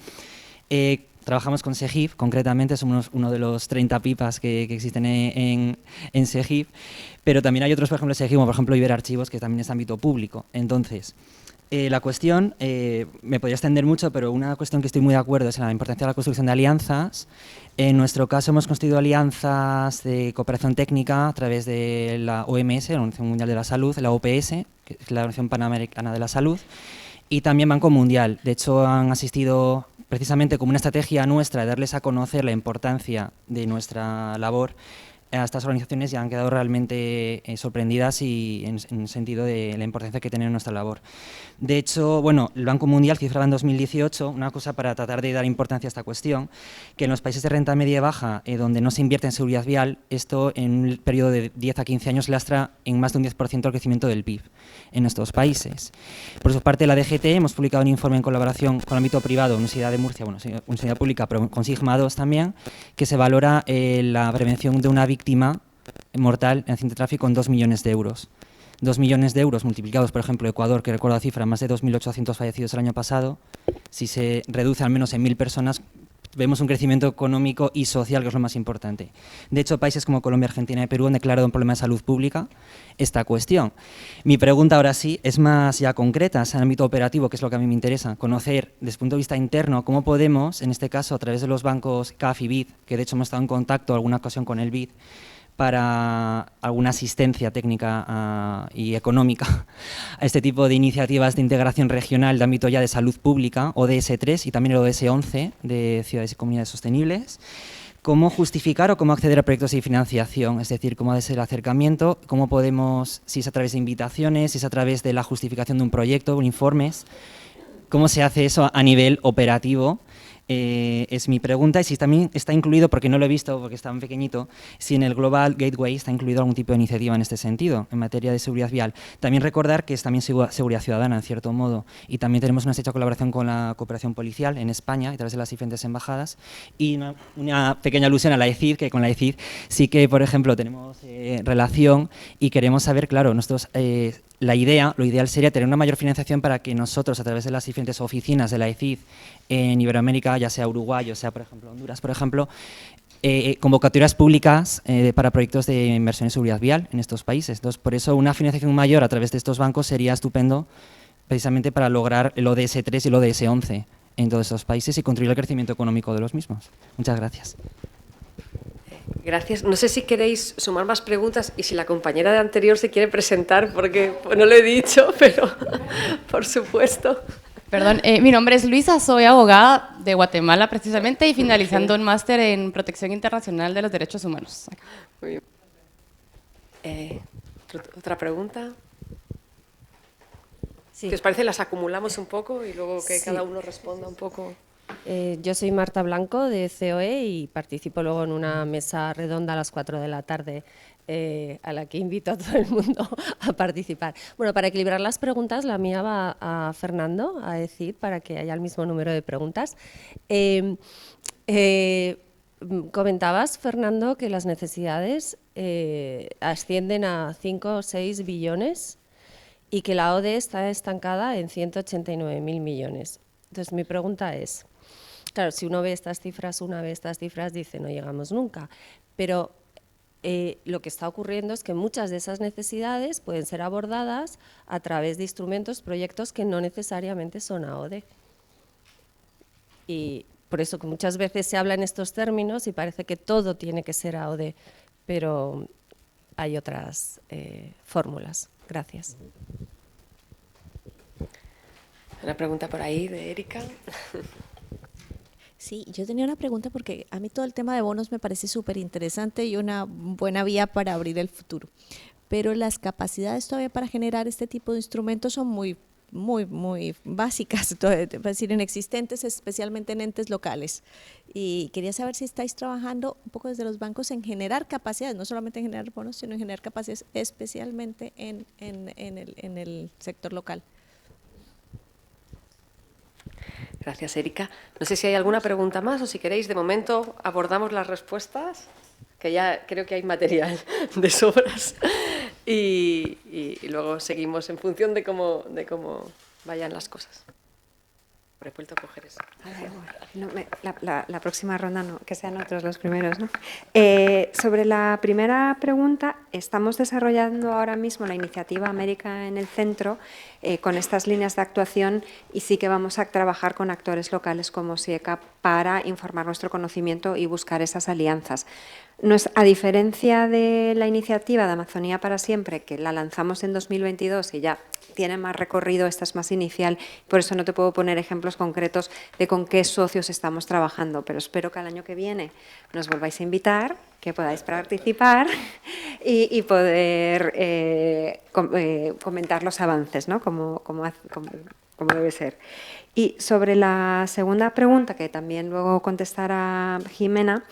Speaker 6: Trabajamos con SEGIF, concretamente somos uno de los 30 pipas que existen en SEGIF, pero también hay otros, por ejemplo, SEGIF, como por ejemplo Iberarchivos, que también es ámbito público. Entonces, la cuestión, me podría extender mucho, pero una cuestión que estoy muy de acuerdo es la importancia de la construcción de alianzas. En nuestro caso hemos construido alianzas de cooperación técnica a través de la OMS, la Organización Mundial de la Salud, la OPS, que es la Organización Panamericana de la Salud, y también Banco Mundial. De hecho, han asistido precisamente como una estrategia nuestra de darles a conocer la importancia de nuestra labor a estas organizaciones, y han quedado realmente sorprendidas y en el sentido de la importancia que tiene nuestra labor. De hecho, bueno, el Banco Mundial cifraba en 2018 una cosa para tratar de dar importancia a esta cuestión, que en los países de renta media y baja, donde no se invierte en seguridad vial, esto en un periodo de 10 a 15 años lastra en más de un 10% el crecimiento del PIB en estos países. Por su parte, la DGT hemos publicado un informe en colaboración con el ámbito privado, Universidad de Murcia, bueno, Universidad Pública, pero con Sigma 2 también, que se valora la prevención de una víctima mortal en accidente de tráfico en 2 millones de euros. 2 millones de euros multiplicados, por ejemplo, Ecuador, que recuerdo la cifra, más de 2.800 fallecidos el año pasado, si se reduce al menos en 1.000 personas, vemos un crecimiento económico y social, que es lo más importante. De hecho, países como Colombia, Argentina y Perú han declarado un problema de salud pública esta cuestión. Mi pregunta ahora sí es más ya concreta, es en el ámbito operativo, que es lo que a mí me interesa, conocer desde el punto de vista interno cómo podemos, en este caso a través de los bancos CAF y BID, que de hecho hemos estado en contacto alguna ocasión con el BID, para alguna asistencia técnica y económica a este tipo de iniciativas de integración regional de ámbito ya de salud pública, ODS 3 y también el ODS 11 de ciudades y comunidades sostenibles. ¿Cómo justificar o cómo acceder a proyectos de financiación? Es decir, cómo ha de ser el acercamiento, cómo podemos, si es a través de invitaciones, si es a través de la justificación de un proyecto, informes, cómo se hace eso a nivel operativo. Es mi pregunta, y si también está incluido, porque no lo he visto porque está muy pequeñito, si en el Global Gateway está incluido algún tipo de iniciativa en este sentido, en materia de seguridad vial. También recordar que es también seguridad ciudadana, en cierto modo, y también tenemos una estrecha colaboración con la cooperación policial en España, a través de las diferentes embajadas, y una pequeña alusión a la ECID, que con la ECID sí que, por ejemplo, tenemos relación y queremos saber, claro, nosotros... lo ideal sería tener una mayor financiación para que nosotros, a través de las diferentes oficinas de la ECID en Iberoamérica, ya sea Uruguay o sea, por ejemplo, Honduras, por ejemplo, convocatorias públicas para proyectos de inversión en seguridad vial en estos países. Entonces, por eso una financiación mayor a través de estos bancos sería estupendo, precisamente para lograr el ODS 3 y el ODS 11 en todos estos países y contribuir al crecimiento económico de los mismos. Muchas gracias.
Speaker 1: Gracias. No sé si queréis sumar más preguntas y si la compañera de anterior se quiere presentar, porque no lo he dicho, pero por supuesto.
Speaker 5: Perdón, mi nombre es Luisa, soy abogada de Guatemala precisamente y finalizando un máster en Protección Internacional de los Derechos Humanos.
Speaker 1: Muy bien. ¿Otra pregunta?
Speaker 7: Sí.
Speaker 1: ¿Qué os parece? Las acumulamos un poco y luego que
Speaker 7: Sí.
Speaker 1: cada uno responda un poco.
Speaker 7: Yo soy Marta Blanco de COE y participo luego en una mesa redonda a las 4 de la tarde a la que invito a todo el mundo a participar. Bueno, para equilibrar las preguntas, la mía va a Fernando, a decir, para que haya el mismo número de preguntas. Comentabas, Fernando, que las necesidades ascienden a 5 o 6 billones y que la ODE está estancada en 189.000 millones. Entonces, mi pregunta es, Claro, si uno ve estas cifras, dice no llegamos nunca, pero lo que está ocurriendo es que muchas de esas necesidades pueden ser abordadas a través de instrumentos, proyectos que no necesariamente son AOD. Y por eso que muchas veces se habla en estos términos y parece que todo tiene que ser AOD, pero hay otras fórmulas. Gracias.
Speaker 1: Una pregunta por ahí de Erika.
Speaker 8: Sí, yo tenía una pregunta porque a mí todo el tema de bonos me parece súper interesante y una buena vía para abrir el futuro. Pero las capacidades todavía para generar este tipo de instrumentos son muy básicas, es decir, inexistentes, especialmente en entes locales. Y quería saber si estáis trabajando un poco desde los bancos en generar capacidades, no solamente en generar bonos, sino en generar capacidades especialmente en el sector local.
Speaker 1: Gracias, Erika. No sé si hay alguna pregunta más o si queréis, de momento abordamos las respuestas, que ya creo que hay material de sobras, y luego seguimos en función de cómo vayan las cosas. He vuelto a coger eso.
Speaker 2: No, la próxima ronda no, que sean otros los primeros, ¿no? Sobre la primera pregunta, estamos desarrollando ahora mismo la iniciativa América en el Centro con estas líneas de actuación y sí que vamos a trabajar con actores locales como SIECA para informar nuestro conocimiento y buscar esas alianzas. A diferencia de la iniciativa de Amazonía para Siempre, que la lanzamos en 2022 y ya tiene más recorrido, esta es más inicial, por eso no te puedo poner ejemplos concretos de con qué socios estamos trabajando, pero espero que al año que viene nos volváis a invitar, que podáis participar y poder comentar los avances, ¿no? como debe ser. Y sobre la segunda pregunta, que también luego contestará Jimena,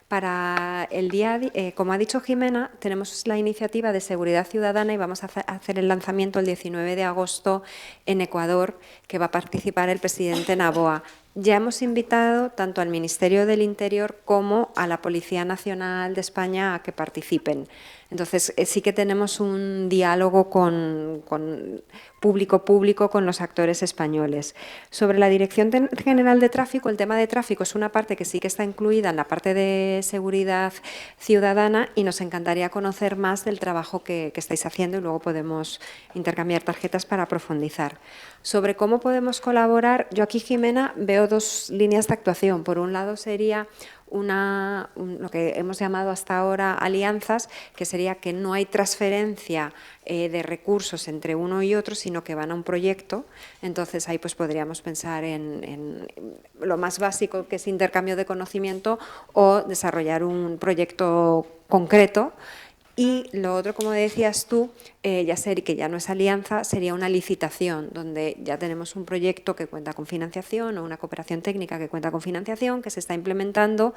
Speaker 2: para el día, como ha dicho Jimena, tenemos la iniciativa de seguridad ciudadana y vamos a hacer el lanzamiento el 19 de agosto en Ecuador, que va a participar el presidente Noboa. Ya hemos invitado tanto al Ministerio del Interior como a la Policía Nacional de España a que participen. Entonces, sí que tenemos un diálogo con público con los actores españoles. Sobre la Dirección General de Tráfico, el tema de tráfico es una parte que sí que está incluida en la parte de seguridad ciudadana y nos encantaría conocer más del trabajo que estáis haciendo y luego podemos intercambiar tarjetas para profundizar. Sobre cómo podemos colaborar, yo aquí, Jimena, veo dos líneas de actuación. Por un lado sería lo que hemos llamado hasta ahora alianzas, que sería que no hay transferencia de recursos entre uno y otro, sino que van a un proyecto. Entonces ahí pues podríamos pensar en lo más básico, que es intercambio de conocimiento o desarrollar un proyecto concreto. Y lo otro, como decías tú, que ya no es alianza, sería una licitación, donde ya tenemos un proyecto que cuenta con financiación o una cooperación técnica que cuenta con financiación, que se está implementando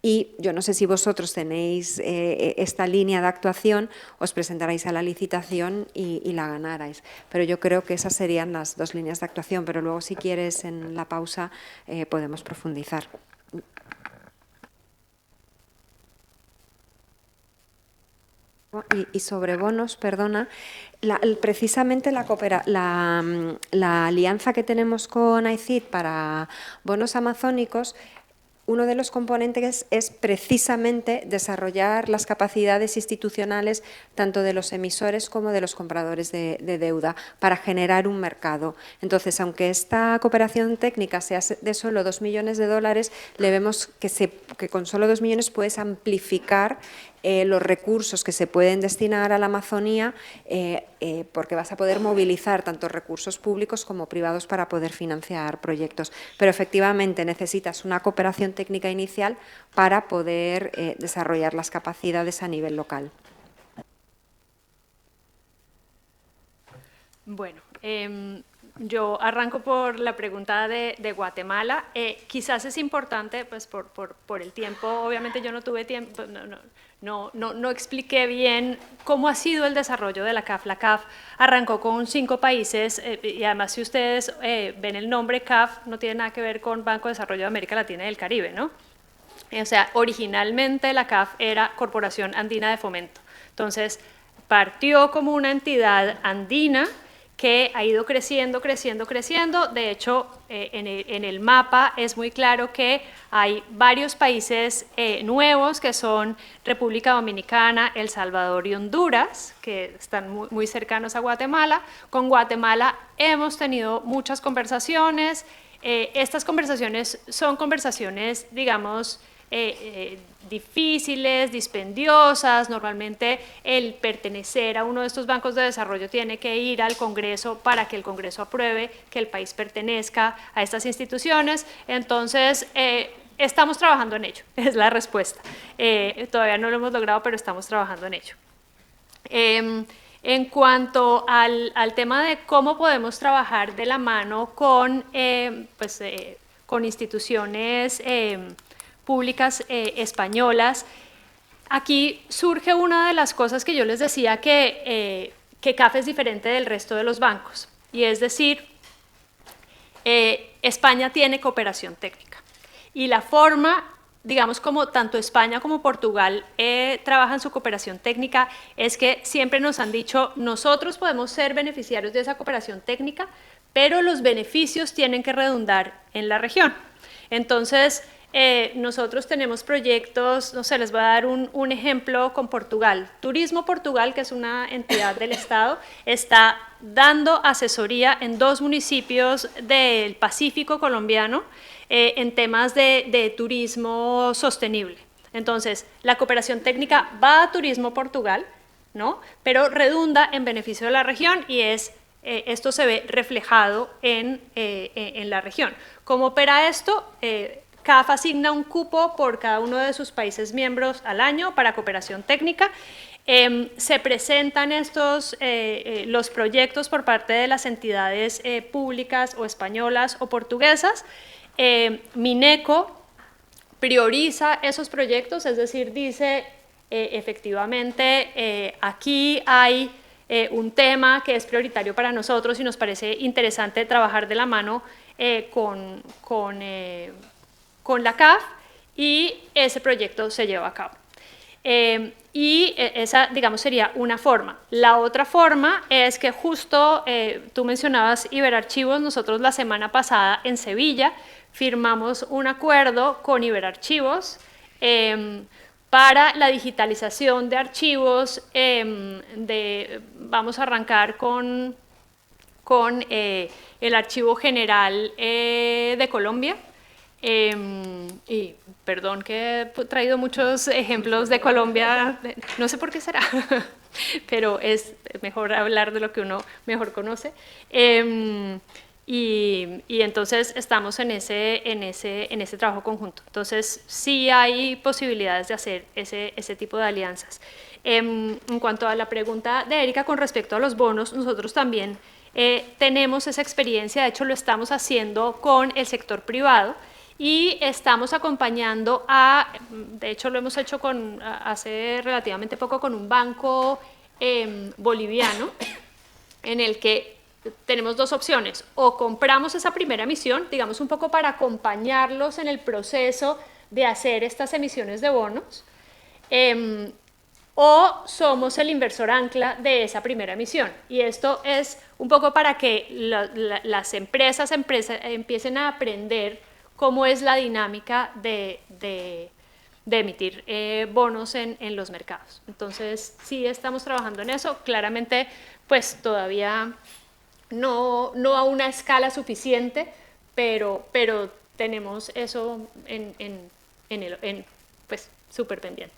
Speaker 2: y yo no sé si vosotros tenéis esta línea de actuación, os presentarais a la licitación y la ganarais. Pero yo creo que esas serían las dos líneas de actuación, pero luego si quieres en la pausa podemos profundizar. Y sobre bonos, perdona, precisamente la alianza que tenemos con AICID para bonos amazónicos, uno de los componentes es precisamente desarrollar las capacidades institucionales tanto de los emisores como de los compradores de deuda para generar un mercado. Entonces, aunque esta cooperación técnica sea de solo 2 millones de dólares, le vemos que con solo 2 millones puedes amplificar los recursos que se pueden destinar a la Amazonía porque vas a poder movilizar tanto recursos públicos como privados para poder financiar proyectos. Pero efectivamente necesitas una cooperación técnica inicial para poder desarrollar las capacidades a nivel local.
Speaker 4: Bueno, yo arranco por la pregunta de Guatemala. Quizás es importante, pues por el tiempo, obviamente yo no tuve tiempo, no expliqué bien cómo ha sido el desarrollo de la CAF. La CAF arrancó con 5 países y además si ustedes ven el nombre CAF no tiene nada que ver con Banco de Desarrollo de América Latina y del Caribe, ¿no? O sea, originalmente la CAF era Corporación Andina de Fomento. Entonces, partió como una entidad andina que ha ido creciendo. De hecho, en el mapa es muy claro que hay varios países nuevos que son República Dominicana, El Salvador y Honduras, que están muy cercanos a Guatemala. Con Guatemala hemos tenido muchas conversaciones. Estas conversaciones son conversaciones, digamos, difíciles, dispendiosas. Normalmente el pertenecer a uno de estos bancos de desarrollo tiene que ir al Congreso para que el Congreso apruebe que el país pertenezca a estas instituciones. Entonces, estamos trabajando en ello, es la respuesta. Todavía no lo hemos logrado, pero estamos trabajando en ello. En cuanto al tema de cómo podemos trabajar de la mano con instituciones públicas españolas, aquí surge una de las cosas que yo les decía que CAF es diferente del resto de los bancos, y es decir, España tiene cooperación técnica, y la forma, digamos, como tanto España como Portugal trabajan su cooperación técnica, es que siempre nos han dicho, nosotros podemos ser beneficiarios de esa cooperación técnica, pero los beneficios tienen que redundar en la región. Entonces, nosotros tenemos proyectos, no sé, les voy a dar un ejemplo con Portugal. Turismo Portugal, que es una entidad del Estado, está dando asesoría en 2 municipios del Pacífico colombiano en temas de turismo sostenible. Entonces, la cooperación técnica va a Turismo Portugal, ¿no? Pero redunda en beneficio de la región, y esto se ve reflejado en la región. ¿Cómo opera esto? CAF asigna un cupo por cada uno de sus países miembros al año para cooperación técnica. Se presentan los proyectos por parte de las entidades públicas o españolas o portuguesas. Mineco prioriza esos proyectos, es decir, dice efectivamente aquí hay un tema que es prioritario para nosotros y nos parece interesante trabajar de la mano con la CAF, y ese proyecto se lleva a cabo. Y esa, digamos, sería una forma. La otra forma es que justo tú mencionabas Iberarchivos. Nosotros la semana pasada en Sevilla firmamos un acuerdo con Iberarchivos para la digitalización de archivos. Vamos a arrancar con el Archivo General de Colombia. Y perdón que he traído muchos ejemplos de Colombia, no sé por qué será, pero es mejor hablar de lo que uno mejor conoce. Y entonces estamos en ese trabajo conjunto. Entonces sí hay posibilidades de hacer ese tipo de alianzas. En cuanto a la pregunta de Erika con respecto a los bonos, nosotros también tenemos esa experiencia. De hecho lo estamos haciendo con el sector privado, y estamos acompañando de hecho lo hemos hecho hace relativamente poco con un banco boliviano, en el que tenemos 2 opciones: o compramos esa primera emisión, digamos un poco para acompañarlos en el proceso de hacer estas emisiones de bonos, o somos el inversor ancla de esa primera emisión. Y esto es un poco para que las empresas empiecen a aprender cómo es la dinámica de emitir bonos en los mercados. Entonces, sí estamos trabajando en eso. Claramente, pues todavía no a una escala suficiente, pero tenemos eso pues súper pendiente.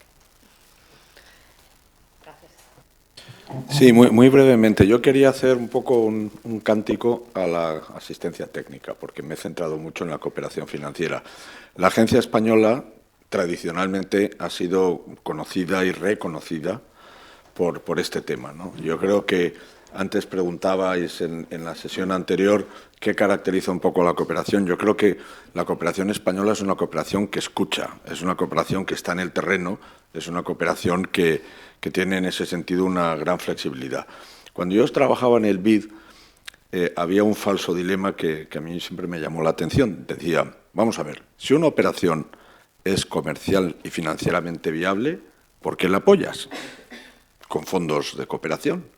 Speaker 3: Sí, muy brevemente. Yo quería hacer un poco un cántico a la asistencia técnica, porque me he centrado mucho en la cooperación financiera. La agencia española tradicionalmente ha sido conocida y reconocida por este tema, ¿no? Yo creo que antes preguntabais en la sesión anterior qué caracteriza un poco la cooperación. Yo creo que la cooperación española es una cooperación que escucha, es una cooperación que está en el terreno, es una cooperación que tiene en ese sentido una gran flexibilidad. Cuando yo trabajaba en el BID, había un falso dilema que a mí siempre me llamó la atención. Decía, vamos a ver, si una operación es comercial y financieramente viable, ¿por qué la apoyas? Con fondos de cooperación.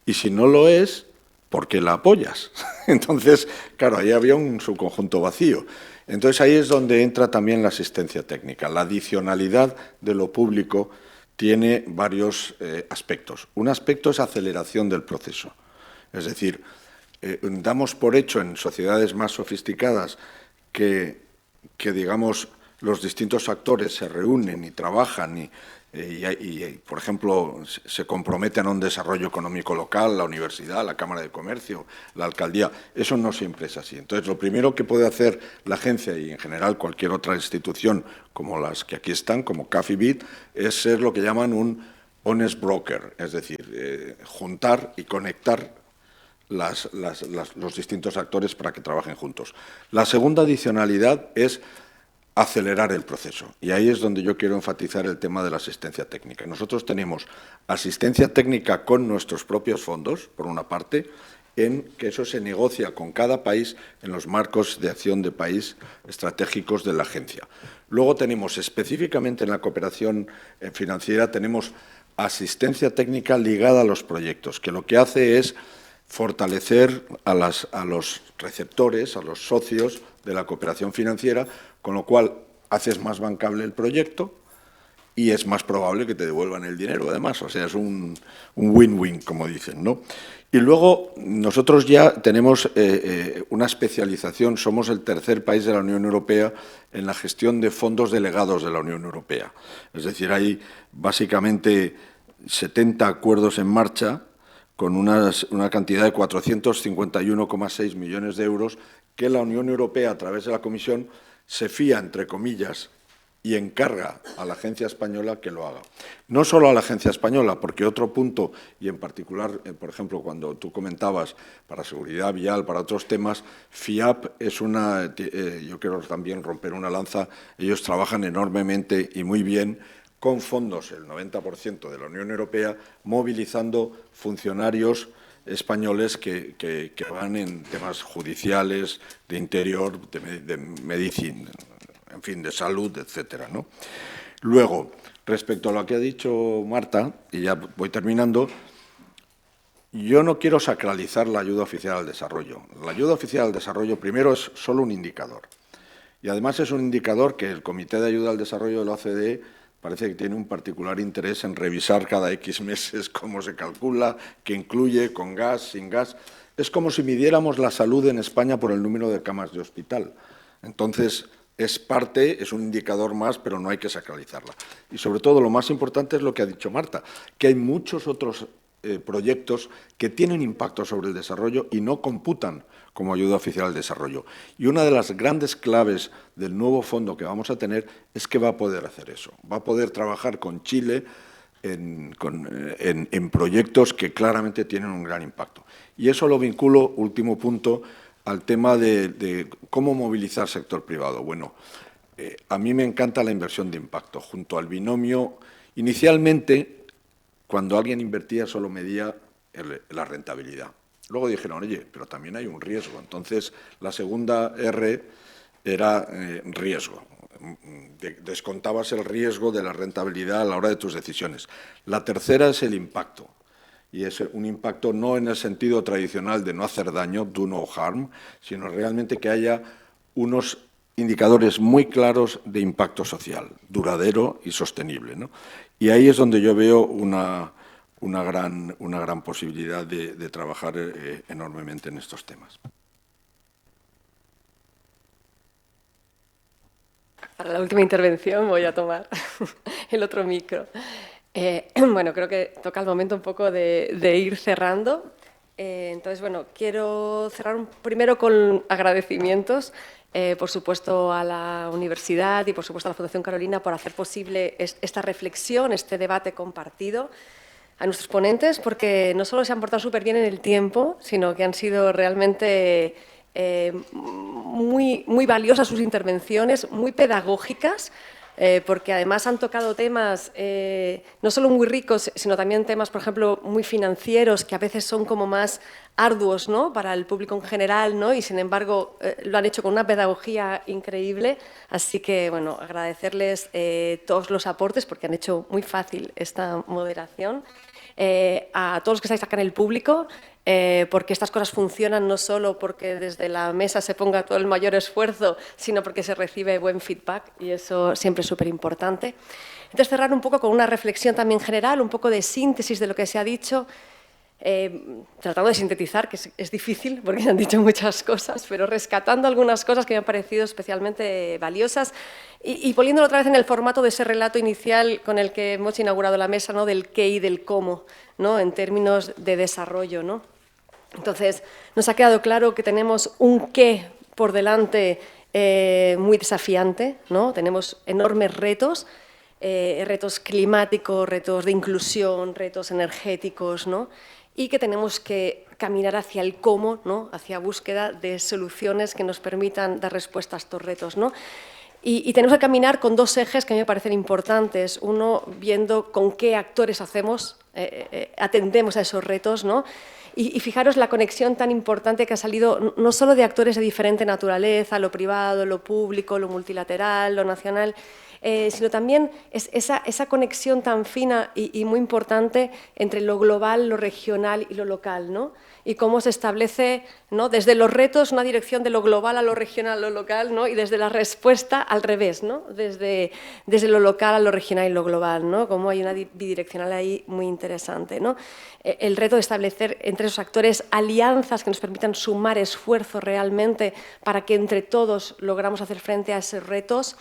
Speaker 3: Y si no lo es, ¿por qué la apoyas? Entonces, claro, ahí había un subconjunto vacío. Entonces ahí es donde entra también la asistencia técnica. La adicionalidad de lo público tiene varios aspectos. Un aspecto es aceleración del proceso. Es decir, damos por hecho en sociedades más sofisticadas que digamos, los distintos actores se reúnen y trabajan y, por ejemplo, se comprometen a un desarrollo económico local, la universidad, la Cámara de Comercio, la alcaldía. Eso no siempre es así. Entonces, lo primero que puede hacer la agencia y, en general, cualquier otra institución, como las que aquí están, como CAF y BID, es ser lo que llaman un honest broker, es decir, juntar y conectar los distintos actores para que trabajen juntos. La segunda adicionalidad es acelerar el proceso. Y ahí es donde yo quiero enfatizar el tema de la asistencia técnica. Nosotros tenemos asistencia técnica con nuestros propios fondos, por una parte, en que eso se negocia con cada país en los marcos de acción de país estratégicos de la agencia. Luego tenemos, específicamente en la cooperación financiera, tenemos asistencia técnica ligada a los proyectos, que lo que hace es fortalecer a los receptores, a los socios de la cooperación financiera, con lo cual haces más bancable el proyecto y es más probable que te devuelvan el dinero, además. O sea, es un win-win, como dicen, ¿no? Y luego nosotros ya tenemos una especialización, somos el tercer país de la Unión Europea en la gestión de fondos delegados de la Unión Europea. Es decir, hay básicamente 70 acuerdos en marcha con una cantidad de 451,6 millones de euros que la Unión Europea, a través de la Comisión, se fía, entre comillas, y encarga a la agencia española que lo haga. No solo a la agencia española, porque otro punto, y en particular, por ejemplo, cuando tú comentabas para seguridad vial, para otros temas, FIAP es yo quiero también romper una lanza, ellos trabajan enormemente y muy bien con fondos, el 90% de la Unión Europea, movilizando funcionarios españoles que van en temas judiciales, de interior, de medicina, en fin, de salud, etcétera, ¿no? Luego, respecto a lo que ha dicho Marta, y ya voy terminando, yo no quiero sacralizar la ayuda oficial al desarrollo. La ayuda oficial al desarrollo, primero, es solo un indicador. Y además es un indicador que el Comité de Ayuda al Desarrollo de la OCDE parece que tiene un particular interés en revisar cada X meses cómo se calcula, qué incluye, con gas, sin gas. Es como si midiéramos la salud en España por el número de camas de hospital. Entonces, es un indicador más, pero no hay que sacralizarla. Y sobre todo, lo más importante es lo que ha dicho Marta, que hay muchos otros proyectos que tienen impacto sobre el desarrollo y no computan como ayuda oficial al desarrollo. Y una de las grandes claves del nuevo fondo que vamos a tener es que va a poder hacer eso. Va a poder trabajar con Chile en proyectos que claramente tienen un gran impacto. Y eso lo vinculo, último punto, al tema de cómo movilizar sector privado. Bueno, a mí me encanta la inversión de impacto. Junto al binomio, inicialmente, cuando alguien invertía solo medía la rentabilidad. Luego dijeron, oye, pero también hay un riesgo. Entonces, la segunda R era riesgo. Descontabas el riesgo de la rentabilidad a la hora de tus decisiones. La tercera es el impacto. Y es un impacto no en el sentido tradicional de no hacer daño, do no harm, sino realmente que haya unos indicadores muy claros de impacto social, duradero y sostenible, ¿no? Y ahí es donde yo veo una gran posibilidad de trabajar enormemente en estos temas.
Speaker 1: Para la última intervención voy a tomar el otro micro. Bueno, creo que toca el momento un poco de ir cerrando. Entonces, bueno, quiero cerrar primero con agradecimientos, por supuesto, a la universidad y, por supuesto, a la Fundación Carolina por hacer posible esta reflexión, este debate compartido. A nuestros ponentes, porque no solo se han portado súper bien en el tiempo, sino que han sido realmente muy valiosas sus intervenciones, muy pedagógicas, porque además han tocado temas no solo muy ricos, sino también temas, por ejemplo, muy financieros, que a veces son como más arduos, ¿no?, para el público en general, ¿no?, y sin embargo lo han hecho con una pedagogía increíble. Así que, bueno, agradecerles todos los aportes porque han hecho muy fácil esta moderación. A todos los que estáis acá en el público, porque estas cosas funcionan no solo porque desde la mesa se ponga todo el mayor esfuerzo, sino porque se recibe buen feedback, y eso siempre es súper importante. Entonces, cerrar un poco con una reflexión también general, un poco de síntesis de lo que se ha dicho, tratando de sintetizar, que es difícil porque se han dicho muchas cosas, pero rescatando algunas cosas que me han parecido especialmente valiosas y poniéndolo otra vez en el formato de ese relato inicial con el que hemos inaugurado la mesa, ¿no?, del qué y del cómo, ¿no?, en términos de desarrollo, ¿no? Entonces, nos ha quedado claro que tenemos un qué por delante muy desafiante, ¿no? Tenemos enormes retos, retos climáticos, retos de inclusión, retos energéticos, ¿no?, y que tenemos que caminar hacia el cómo, ¿no?, hacia búsqueda de soluciones que nos permitan dar respuesta a estos retos, ¿no? Y tenemos que caminar con dos ejes que a mí me parecen importantes. Uno, viendo con qué actores atendemos a esos retos, ¿no? Y fijaros la conexión tan importante que ha salido no solo de actores de diferente naturaleza, lo privado, lo público, lo multilateral, lo nacional, sino también esa conexión tan fina y muy importante entre lo global, lo regional y lo local, ¿no? Y cómo se establece, ¿no?, desde los retos una dirección de lo global a lo regional, a lo local, ¿no?, y desde la respuesta al revés, ¿no?, desde lo local a lo regional y lo global, ¿no?, como hay una bidireccional ahí muy interesante, ¿no? El reto de establecer entre esos actores alianzas que nos permitan sumar esfuerzo realmente para que entre todos logramos hacer frente a esos retos.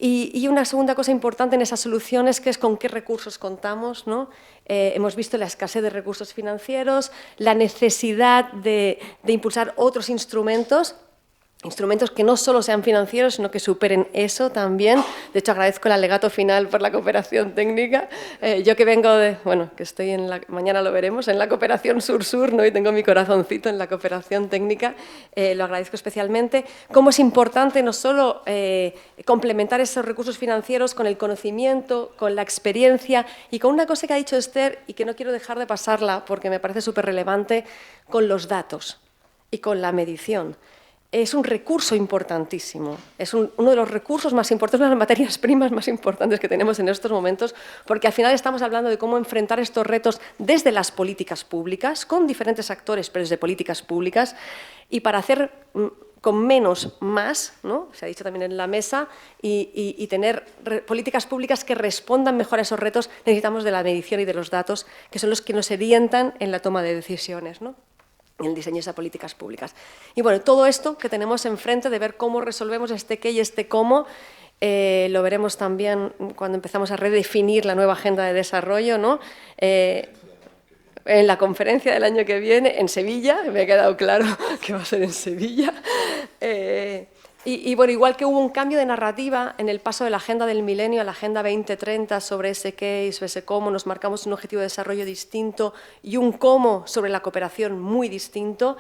Speaker 1: Y una segunda cosa importante en esas soluciones, que es con qué recursos contamos, ¿no? Hemos visto la escasez de recursos financieros, la necesidad de impulsar otros instrumentos que no solo sean financieros, sino que superen eso también. De hecho, agradezco el alegato final por la cooperación técnica. Yo que vengo que estoy mañana lo veremos, en la cooperación sur-sur, ¿no?, y tengo mi corazoncito en la cooperación técnica, lo agradezco especialmente. Cómo es importante no solo complementar esos recursos financieros con el conocimiento, con la experiencia y con una cosa que ha dicho Esther y que no quiero dejar de pasarla porque me parece súper relevante, con los datos y con la medición. Es un recurso importantísimo, es uno de los recursos más importantes, una de las materias primas más importantes que tenemos en estos momentos, porque al final estamos hablando de cómo enfrentar estos retos desde las políticas públicas, con diferentes actores, pero desde políticas públicas, y para hacer con menos más, ¿no?, se ha dicho también en la mesa, y tener políticas públicas que respondan mejor a esos retos, necesitamos de la medición y de los datos, que son los que nos orientan en la toma de decisiones, ¿no?, en el diseño de esas políticas públicas. Y bueno, todo esto que tenemos enfrente de ver cómo resolvemos este qué y este cómo, lo veremos también cuando empezamos a redefinir la nueva agenda de desarrollo, ¿no?, en la conferencia del año que viene, en Sevilla, me ha quedado claro que va a ser en Sevilla. Y bueno, igual que hubo un cambio de narrativa en el paso de la Agenda del Milenio a la Agenda 2030 sobre ese qué y sobre ese cómo, nos marcamos un objetivo de desarrollo distinto y un cómo sobre la cooperación muy distinto.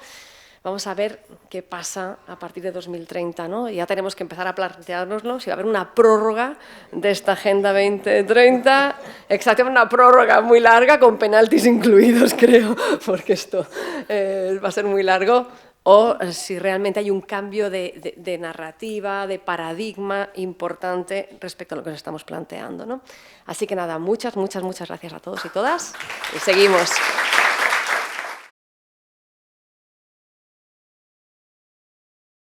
Speaker 1: Vamos a ver qué pasa a partir de 2030, ¿no? Y ya tenemos que empezar a planteárnoslo, si va a haber una prórroga de esta Agenda 2030, exactamente una prórroga muy larga, con penaltis incluidos, creo, porque esto va a ser muy largo, o si realmente hay un cambio de narrativa, de paradigma importante respecto a lo que nos estamos planteando, ¿no? Así que nada, muchas gracias a todos y todas, y seguimos.